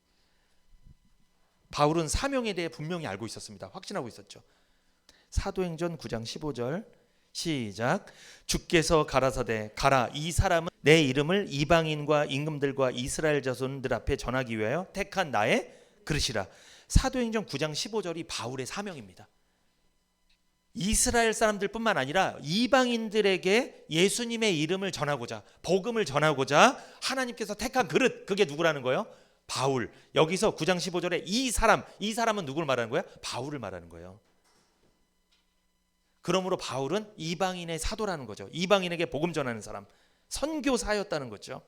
바울은 사명에 대해 분명히 알고 있었습니다. 확신하고 있었죠. 사도행전 9장 15절 시작. 주께서 가라사대 가라, 이 사람은 내 이름을 이방인과 임금들과 이스라엘 자손들 앞에 전하기 위하여 택한 나의 그릇이라. 사도행전 9장 15절이 바울의 사명입니다. 이스라엘 사람들뿐만 아니라 이방인들에게 예수님의 이름을 전하고자, 복음을 전하고자 하나님께서 택한 그릇, 그게 누구라는 거예요? 바울. 여기서 9장 15절에 이 사람은 누구를 말하는 거예요? 바울을 말하는 거예요. 그러므로 바울은 이방인의 사도라는 거죠. 이방인에게 복음 전하는 사람, 선교사였다는 거죠.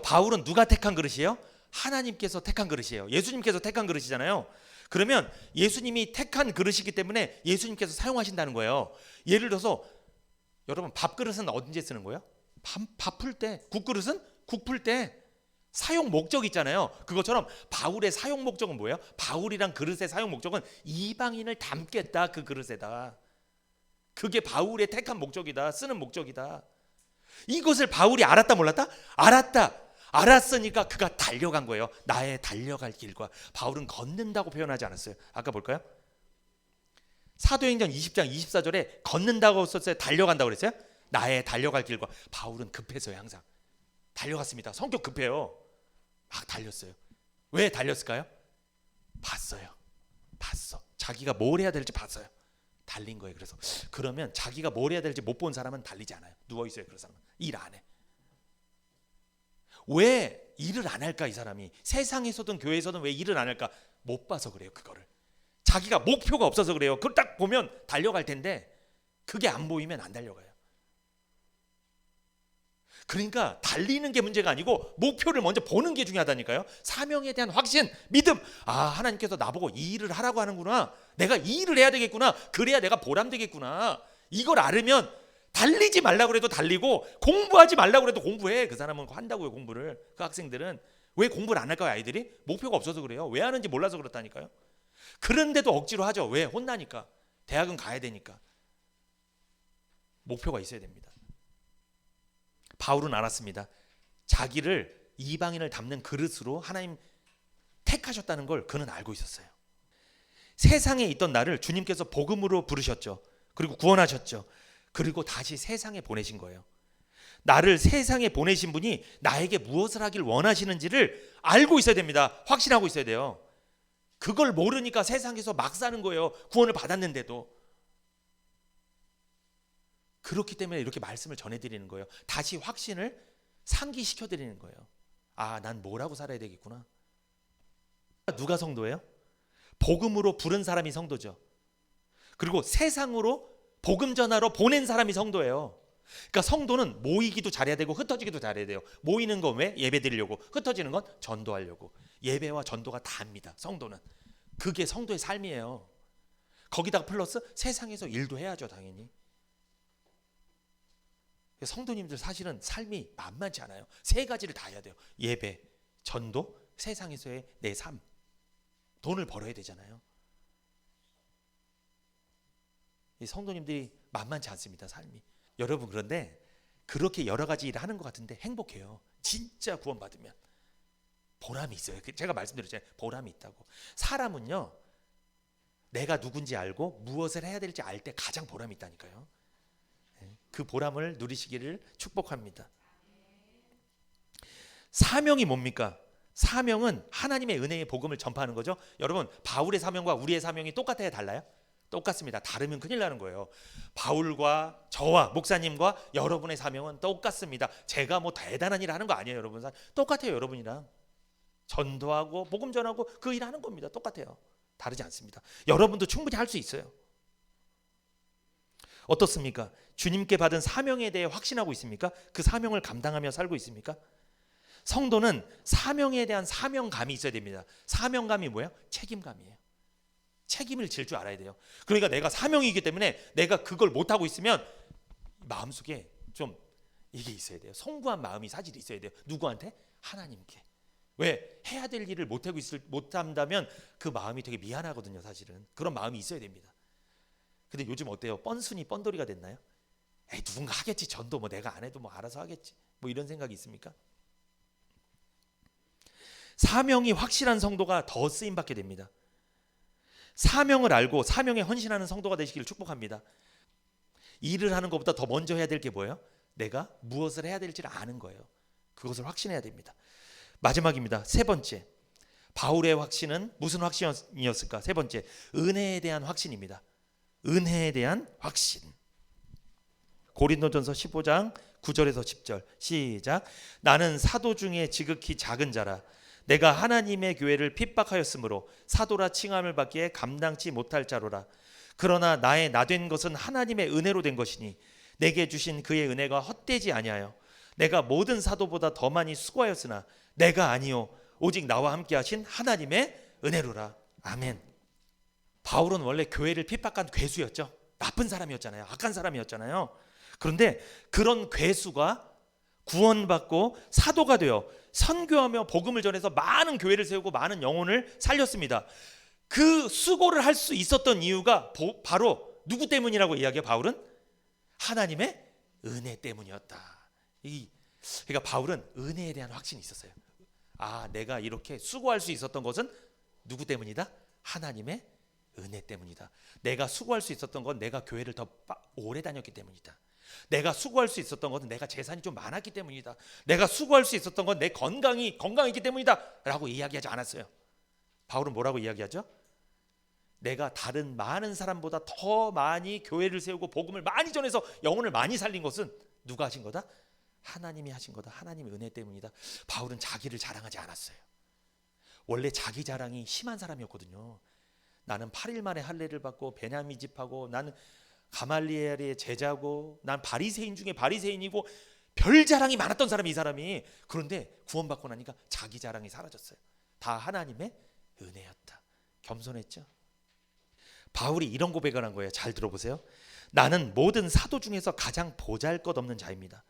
바울은 누가 택한 그릇이에요? 하나님께서 택한 그릇이에요. 예수님께서 택한 그릇이잖아요. 그러면 예수님이 택한 그릇이기 때문에 예수님께서 사용하신다는 거예요. 예를 들어서 여러분, 밥그릇은 언제 쓰는 거예요? 밥 풀 때. 국그릇은 국 풀 때. 사용 목적 있잖아요. 그것처럼 바울의 사용 목적은 뭐예요? 바울이란 그릇의 사용 목적은 이방인을 담겠다, 그 그릇에다. 그게 바울의 택한 목적이다. 쓰는 목적이다. 이것을 바울이 알았다 몰랐다? 알았다. 알았으니까 그가 달려간 거예요. 나의 달려갈 길과. 바울은 걷는다고 표현하지 않았어요. 아까 볼까요? 사도행전 20장 24절에 걷는다고 썼어요? 달려간다고 그랬어요? 나의 달려갈 길과. 바울은 급했어요. 항상 달려갔습니다. 성격 급해요. 막 달렸어요. 왜 달렸을까요? 봤어요. 봤어. 자기가 뭘 해야 될지 봤어요. 달린 거예요. 그래서 그러면 자기가 뭘 해야 될지 못 본 사람은 달리지 않아요. 누워 있어요. 그런 사람은 일 안 해. 왜 일을 안 할까? 이 사람이 세상에서든 교회에서든 왜 일을 안 할까? 못 봐서 그래요. 그거를 자기가 목표가 없어서 그래요. 그걸 딱 보면 달려갈 텐데 그게 안 보이면 안 달려가요. 그러니까 달리는 게 문제가 아니고 목표를 먼저 보는 게 중요하다니까요. 사명에 대한 확신, 믿음. 아, 하나님께서 나보고 이 일을 하라고 하는구나. 내가 이 일을 해야 되겠구나. 그래야 내가 보람되겠구나. 이걸 알으면 달리지 말라고 해도 달리고 공부하지 말라고 해도 공부해. 그 사람은 한다고요. 공부를. 그 학생들은 왜 공부를 안 할까요? 아이들이 목표가 없어서 그래요. 왜 하는지 몰라서 그렇다니까요. 그런데도 억지로 하죠. 왜? 혼나니까. 대학은 가야 되니까. 목표가 있어야 됩니다. 바울은 알았습니다. 자기를 이방인을 담는 그릇으로 하나님 택하셨다는 걸 그는 알고 있었어요. 세상에 있던 나를 주님께서 복음으로 부르셨죠. 그리고 구원하셨죠. 그리고 다시 세상에 보내신 거예요. 나를 세상에 보내신 분이 나에게 무엇을 하길 원하시는지를 알고 있어야 됩니다. 확신하고 있어야 돼요. 그걸 모르니까 세상에서 막 사는 거예요. 구원을 받았는데도. 그렇기 때문에 이렇게 말씀을 전해드리는 거예요. 다시 확신을 상기시켜드리는 거예요. 아, 난 뭐라고 살아야 되겠구나. 누가 성도예요? 복음으로 부른 사람이 성도죠. 그리고 세상으로 복음 전하러 보낸 사람이 성도예요. 그러니까 성도는 모이기도 잘해야 되고 흩어지기도 잘해야 돼요. 모이는 건 왜? 예배 드리려고. 흩어지는 건 전도하려고. 예배와 전도가 다입니다. 성도는. 그게 성도의 삶이에요. 거기다가 플러스 세상에서 일도 해야죠. 당연히. 성도님들 사실은 삶이 만만치 않아요. 세 가지를 다 해야 돼요. 예배, 전도, 세상에서의 내 삶. 돈을 벌어야 되잖아요. 이 성도님들이 만만치 않습니다. 삶이. 여러분, 그런데 그렇게 여러 가지 일을 하는 것 같은데 행복해요. 진짜 구원받으면 보람이 있어요. 제가 말씀드렸잖아요. 보람이 있다고. 사람은요, 내가 누군지 알고 무엇을 해야 될지 알 때 가장 보람이 있다니까요. 그 보람을 누리시기를 축복합니다. 사명이 뭡니까? 사명은 하나님의 은혜의 복음을 전파하는 거죠. 여러분, 바울의 사명과 우리의 사명이 똑같아야 달라요? 똑같습니다. 다르면 큰일 나는 거예요. 바울과 저와 목사님과 여러분의 사명은 똑같습니다. 제가 뭐 대단한 일을 하는 거 아니에요. 여러분 똑같아요. 여러분이랑 전도하고 복음 전하고 그 일 하는 겁니다. 똑같아요. 다르지 않습니다. 여러분도 충분히 할 수 있어요. 어떻습니까? 주님께 받은 사명에 대해 확신하고 있습니까? 그 사명을 감당하며 살고 있습니까? 성도는 사명에 대한 사명감이 있어야 됩니다. 사명감이 뭐예요? 책임감이에요. 책임을 질 줄 알아야 돼요. 그러니까 내가 사명이기 때문에 내가 그걸 못하고 있으면 마음속에 좀 이게 있어야 돼요. 송구한 마음이 사실 있어야 돼요. 누구한테? 하나님께. 왜? 해야 될 일을 못한다면 그 마음이 되게 미안하거든요. 사실은 그런 마음이 있어야 됩니다. 근데 요즘 어때요? 뻔순이 뻔돌이가 됐나요? 에이, 누군가 하겠지. 전도 뭐 내가 안 해도 뭐 알아서 하겠지. 뭐 이런 생각이 있습니까? 사명이 확실한 성도가 더 쓰임 받게 됩니다. 사명을 알고 사명에 헌신하는 성도가 되시기를 축복합니다. 일을 하는 것보다 더 먼저 해야 될 게 뭐예요? 내가 무엇을 해야 될지를 아는 거예요. 그것을 확신해야 됩니다. 마지막입니다. 세 번째, 바울의 확신은 무슨 확신이었을까? 세 번째, 은혜에 대한 확신입니다. 은혜에 대한 확신. 고린도전서 15장 9절에서 10절 시작. 나는 사도 중에 지극히 작은 자라. 내가 하나님의 교회를 핍박하였으므로 사도라 칭함을 받기에 감당치 못할 자로라. 그러나 나의 나된 것은 하나님의 은혜로 된 것이니 내게 주신 그의 은혜가 헛되지 아니하여 내가 모든 사도보다 더 많이 수고하였으나 내가 아니요 오직 나와 함께 하신 하나님의 은혜로라. 아멘. 바울은 원래 교회를 핍박한 괴수였죠. 나쁜 사람이었잖아요. 악한 사람이었잖아요. 그런데 그런 괴수가 구원받고 사도가 되어 선교하며 복음을 전해서 많은 교회를 세우고 많은 영혼을 살렸습니다. 그 수고를 할 수 있었던 이유가 바로 누구 때문이라고 이야기해요? 바울은 하나님의 은혜 때문이었다. 그러니까 바울은 은혜에 대한 확신이 있었어요. 내가 이렇게 수고할 수 있었던 것은 누구 때문이다? 하나님의 은혜 때문이다. 내가 수고할 수 있었던 건 내가 교회를 더 오래 다녔기 때문이다. 내가 수고할 수 있었던 것은 내가 재산이 좀 많았기 때문이다. 내가 수고할 수 있었던 건 내 건강이기 때문이다 라고 이야기하지 않았어요. 바울은 뭐라고 이야기하죠? 내가 다른 많은 사람보다 더 많이 교회를 세우고 복음을 많이 전해서 영혼을 많이 살린 것은 누가 하신 거다? 하나님이 하신 거다. 하나님의 은혜 때문이다. 바울은 자기를 자랑하지 않았어요. 원래 자기 자랑이 심한 사람이었거든요. 나는 8일 만에 할례를 받고 베냐민 집하고 나는 가말리엘의 제자고 난 바리새인 중에 바리새인이고 별 자랑이 많았던 사람이 이 사람이. 그런데 구원받고 나니까 자기 자랑이 사라졌어요. 다 하나님의 은혜였다. 겸손했죠. 바울이 이런 고백을 한 거예요. 잘 들어보세요. 나는 모든 사도 중에서 가장 보잘것없는 자입니다.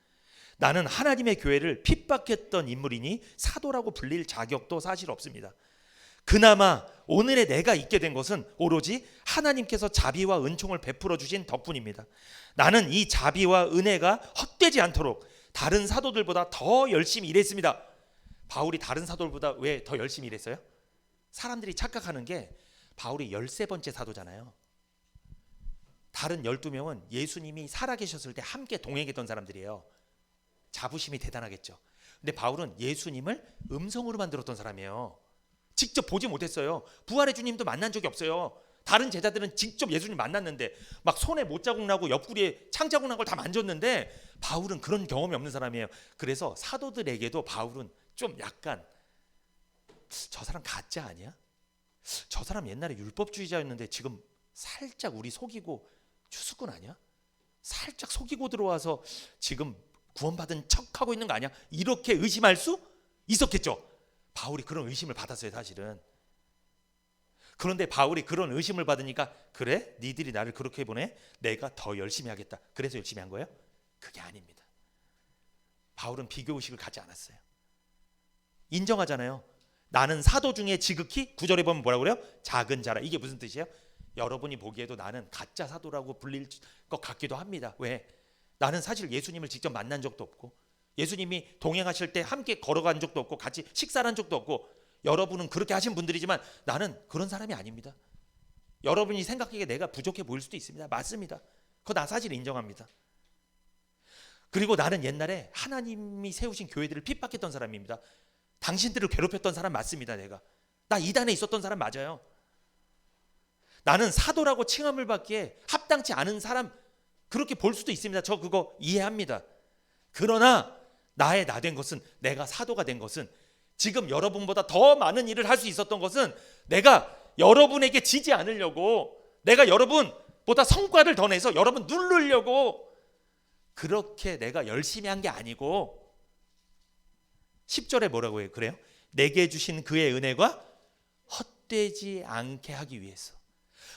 나는 하나님의 교회를 핍박했던 인물이니 사도라고 불릴 자격도 사실 없습니다. 그나마 오늘의 내가 있게 된 것은 오로지 하나님께서 자비와 은총을 베풀어 주신 덕분입니다. 나는 이 자비와 은혜가 헛되지 않도록 다른 사도들보다 더 열심히 일했습니다. 바울이 다른 사도들보다 왜 더 열심히 일했어요? 사람들이 착각하는 게 바울이 13번째 사도잖아요. 다른 12명은 예수님이 살아계셨을 때 함께 동행했던 사람들이에요. 자부심이 대단하겠죠. 근데 바울은 예수님을 음성으로 만들었던 사람이에요. 직접 보지 못했어요. 부활의 주님도 만난 적이 없어요. 다른 제자들은 직접 예수님 만났는데 막 손에 못자국 나고 옆구리에 창자국 난 걸 다 만졌는데 바울은 그런 경험이 없는 사람이에요. 그래서 사도들에게도 바울은 좀 약간 저 사람 가짜 아니야? 저 사람 옛날에 율법주의자였는데 지금 살짝 우리 속이고 추수꾼 아니야? 살짝 속이고 들어와서 지금 구원받은 척하고 있는 거 아니야? 이렇게 의심할 수 있었겠죠. 바울이 그런 의심을 받았어요, 사실은. 그런데 바울이 그런 의심을 받으니까 그래? 니들이 나를 그렇게 보내? 내가 더 열심히 하겠다. 그래서 열심히 한 거예요? 그게 아닙니다. 바울은 비교의식을 갖지 않았어요. 인정하잖아요. 나는 사도 중에 지극히 9절에 보면 뭐라고 그래요? 작은 자라. 이게 무슨 뜻이에요? 여러분이 보기에도 나는 가짜 사도라고 불릴 것 같기도 합니다. 왜? 나는 사실 예수님을 직접 만난 적도 없고 예수님이 동행하실 때 함께 걸어간 적도 없고 같이 식사를 한 적도 없고 여러분은 그렇게 하신 분들이지만 나는 그런 사람이 아닙니다. 여러분이 생각하기에 내가 부족해 보일 수도 있습니다. 맞습니다. 그거 나 사실 인정합니다. 그리고 나는 옛날에 하나님이 세우신 교회들을 핍박했던 사람입니다. 당신들을 괴롭혔던 사람 맞습니다. 나 이단에 있었던 사람 맞아요. 나는 사도라고 칭함을 받기에 합당치 않은 사람 그렇게 볼 수도 있습니다. 저 그거 이해합니다. 그러나 나의 나 된 것은 내가 사도가 된 것은 지금 여러분보다 더 많은 일을 할 수 있었던 것은 내가 여러분에게 지지 않으려고 내가 여러분보다 성과를 더 내서 여러분 누르려고 그렇게 내가 열심히 한 게 아니고 10절에 뭐라고 해요? 그래요? 내게 주신 그의 은혜가 헛되지 않게 하기 위해서.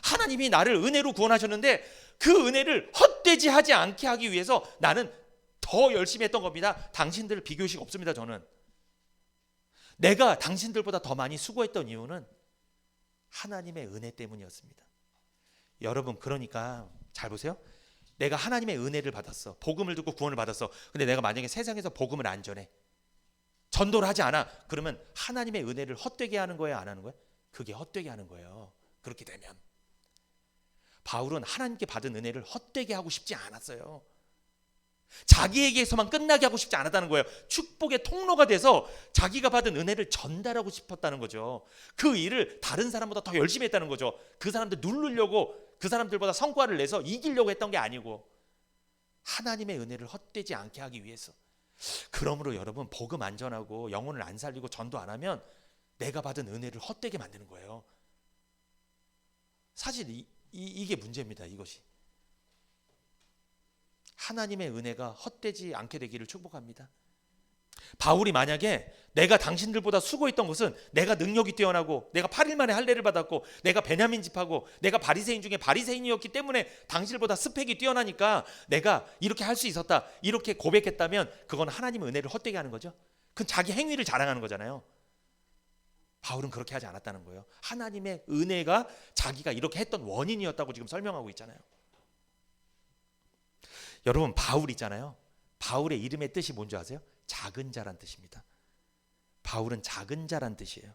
하나님이 나를 은혜로 구원하셨는데 그 은혜를 헛되지 하지 않게 하기 위해서 나는 더 열심히 했던 겁니다. 당신들 비교의식 없습니다. 저는 내가 당신들보다 더 많이 수고했던 이유는 하나님의 은혜 때문이었습니다. 여러분 그러니까 잘 보세요. 내가 하나님의 은혜를 받았어. 복음을 듣고 구원을 받았어. 근데 내가 만약에 세상에서 복음을 안 전해 전도를 하지 않아. 그러면 하나님의 은혜를 헛되게 하는 거예요? 안 하는 거예요? 그게 헛되게 하는 거예요. 그렇게 되면 바울은 하나님께 받은 은혜를 헛되게 하고 싶지 않았어요. 자기에게서만 끝나게 하고 싶지 않았다는 거예요. 축복의 통로가 돼서 자기가 받은 은혜를 전달하고 싶었다는 거죠. 그 일을 다른 사람보다 더 열심히 했다는 거죠. 그 사람들 누르려고 그 사람들보다 성과를 내서 이기려고 했던 게 아니고 하나님의 은혜를 헛되지 않게 하기 위해서. 그러므로 여러분 복음 안 전하고 영혼을 안 살리고 전도 안 하면 내가 받은 은혜를 헛되게 만드는 거예요. 사실 이게 문제입니다. 이것이 하나님의 은혜가 헛되지 않게 되기를 축복합니다. 바울이 만약에 내가 당신들보다 수고했던 것은 내가 능력이 뛰어나고 내가 8일 만에 할례를 받았고 내가 베냐민 집하고 내가 바리새인 중에 바리새인이었기 때문에 당신들보다 스펙이 뛰어나니까 내가 이렇게 할 수 있었다, 이렇게 고백했다면 그건 하나님의 은혜를 헛되게 하는 거죠. 그건 자기 행위를 자랑하는 거잖아요. 바울은 그렇게 하지 않았다는 거예요. 하나님의 은혜가 자기가 이렇게 했던 원인이었다고 지금 설명하고 있잖아요. 여러분, 바울 있잖아요. 바울의 이름의 뜻이 뭔지 아세요? 작은 자란 뜻입니다. 바울은 작은 자란 뜻이에요.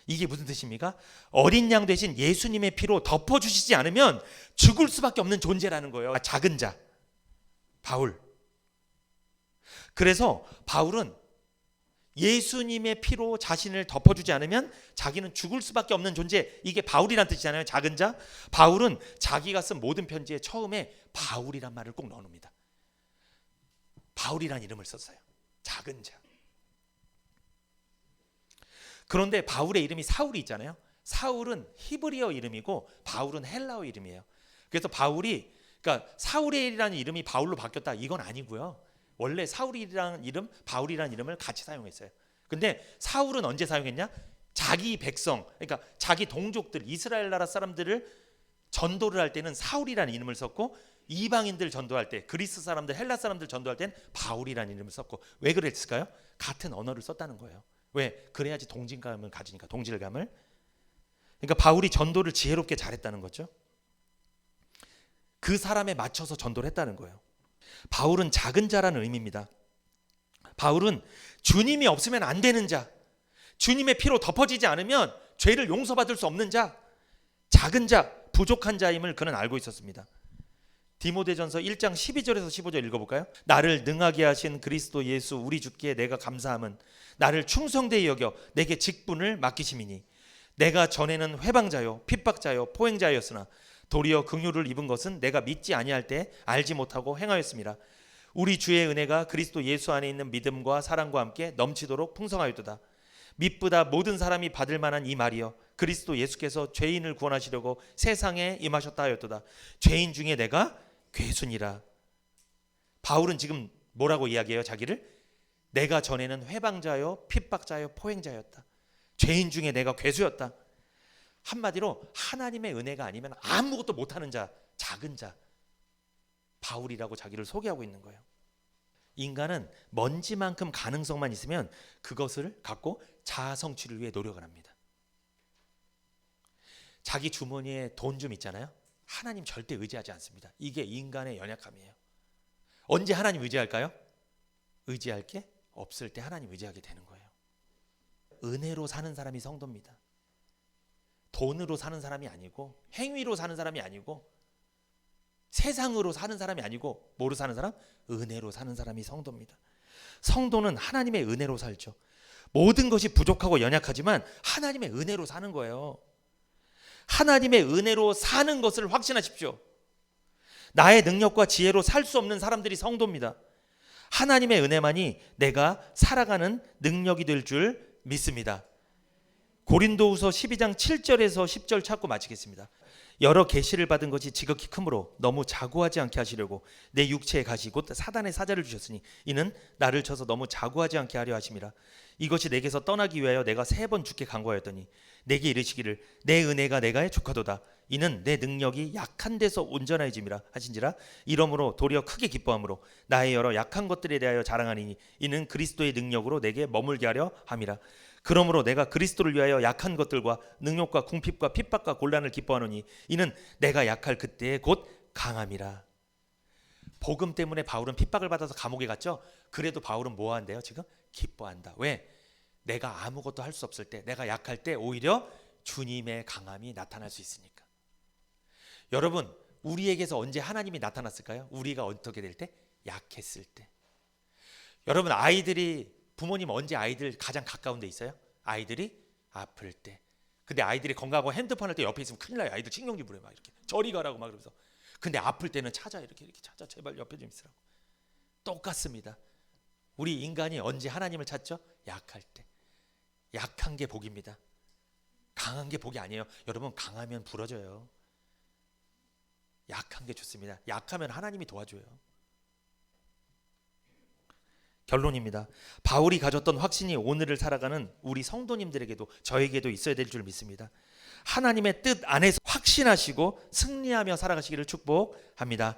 이게 무슨 뜻입니까? 어린 양 대신 예수님의 피로 덮어주시지 않으면 죽을 수밖에 없는 존재라는 거예요. 작은 자, 바울. 그래서 바울은 예수님의 피로 자신을 덮어주지 않으면 자기는 죽을 수밖에 없는 존재, 이게 바울이란 뜻이잖아요. 작은 자. 바울은 자기가 쓴 모든 편지에 처음에 바울이란 말을 꼭 넣어놓습니다. 바울이란 이름을 썼어요. 작은 자. 그런데 바울의 이름이 사울이 있잖아요. 사울은 히브리어 이름이고 바울은 헬라어 이름이에요. 그래서 바울이, 그러니까 사울이라는 이름이 바울로 바뀌었다, 이건 아니고요. 원래 사울이라는 이름, 바울이라는 이름을 같이 사용했어요. 근데 사울은 언제 사용했냐? 자기 백성, 그러니까 자기 동족들, 이스라엘 나라 사람들을 전도를 할 때는 사울이라는 이름을 썼고, 이방인들 전도할 때, 그리스 사람들, 헬라 사람들 전도할 때는 바울이라는 이름을 썼고. 왜 그랬을까요? 같은 언어를 썼다는 거예요. 왜? 그래야지 동질감을 가지니까, 동질감을. 그러니까 바울이 전도를 지혜롭게 잘했다는 거죠. 그 사람에 맞춰서 전도를 했다는 거예요. 바울은 작은 자라는 의미입니다. 바울은 주님이 없으면 안 되는 자, 주님의 피로 덮어지지 않으면 죄를 용서받을 수 없는 자, 작은 자, 부족한 자임을 그는 알고 있었습니다. 디모데전서 1장 12절에서 15절 읽어볼까요? 나를 능하게 하신 그리스도 예수 우리 주께 내가 감사함은 나를 충성되이 여겨 내게 직분을 맡기심이니 내가 전에는 회방자요 핍박자요 포행자였으나 도리어 긍휼을 입은 것은 내가 믿지 아니할 때 알지 못하고 행하였습니다. 우리 주의 은혜가 그리스도 예수 안에 있는 믿음과 사랑과 함께 넘치도록 풍성하였도다. 믿보다 모든 사람이 받을 만한 이 말이여 그리스도 예수께서 죄인을 구원하시려고 세상에 임하셨다 하였도다. 죄인 중에 내가 괴순이라. 바울은 지금 뭐라고 이야기해요? 자기를 내가 전에는 회방자요 핍박자요 포행자였다. 죄인 중에 내가 괴수였다. 한마디로 하나님의 은혜가 아니면 아무것도 못하는 자, 작은 자, 바울이라고 자기를 소개하고 있는 거예요. 인간은 먼지만큼 가능성만 있으면 그것을 갖고 자아 성취를 위해 노력을 합니다. 자기 주머니에 돈 좀 있잖아요. 하나님 절대 의지하지 않습니다. 이게 인간의 연약함이에요. 언제 하나님 의지할까요? 의지할 게 없을 때 하나님 의지하게 되는 거예요. 은혜로 사는 사람이 성도입니다. 돈으로 사는 사람이 아니고, 행위로 사는 사람이 아니고, 세상으로 사는 사람이 아니고, 뭐로 사는 사람? 은혜로 사는 사람이 성도입니다. 성도는 하나님의 은혜로 살죠. 모든 것이 부족하고 연약하지만 하나님의 은혜로 사는 거예요. 하나님의 은혜로 사는 것을 확신하십시오. 나의 능력과 지혜로 살 수 없는 사람들이 성도입니다. 하나님의 은혜만이 내가 살아가는 능력이 될 줄 믿습니다. 고린도후서 12장 7절에서 10절 찾고 마치겠습니다. 여러 계시를 받은 것이 지극히 크므로 너무 자고하지 않게 하시려고 내 육체의 가시 곧 사단의 사자를 주셨으니 이는 나를 쳐서 너무 자고하지 않게 하려 하심이라. 이것이 내게서 떠나기 위하여 내가 3번 주께 간구하였더니 내게 이르시기를 내 은혜가 내가에 족하도다. 이는 내 능력이 약한 데서 온전해짐이라 하신지라. 이러므로 도리어 크게 기뻐함으로 나의 여러 약한 것들에 대하여 자랑하니니 이는 그리스도의 능력으로 내게 머물게 하려 함이라. 그러므로 내가 그리스도를 위하여 약한 것들과 능력과 궁핍과 핍박과 곤란을 기뻐하노니 이는 내가 약할 그때에 곧 강함이라. 복음 때문에 바울은 핍박을 받아서 감옥에 갔죠. 그래도 바울은 뭐 한대요? 지금 기뻐한다. 왜? 내가 아무것도 할 수 없을 때, 내가 약할 때 오히려 주님의 강함이 나타날 수 있으니까. 여러분, 우리에게서 언제 하나님이 나타났을까요? 우리가 어떻게 될 때? 약했을 때. 여러분, 아이들이, 부모님 언제 아이들 가장 가까운 데 있어요? 아이들이 아플 때. 근데 아이들이 건강하고 핸드폰 할 때 옆에 있으면 큰일 나요. 아이들 신경질 부려요. 막 이렇게 저리 가라고 막 그러면서. 근데 아플 때는 찾아, 이렇게 찾아, 제발 옆에 좀 있으라고. 똑같습니다. 우리 인간이 언제 하나님을 찾죠? 약할 때. 약한 게 복입니다. 강한 게 복이 아니에요. 여러분, 강하면 부러져요. 약한 게 좋습니다. 약하면 하나님이 도와줘요. 결론입니다. 바울이 가졌던 확신이 오늘을 살아가는 우리 성도님들에게도 저에게도 있어야 될 줄 믿습니다. 하나님의 뜻 안에서 확신하시고 승리하며 살아가시기를 축복합니다.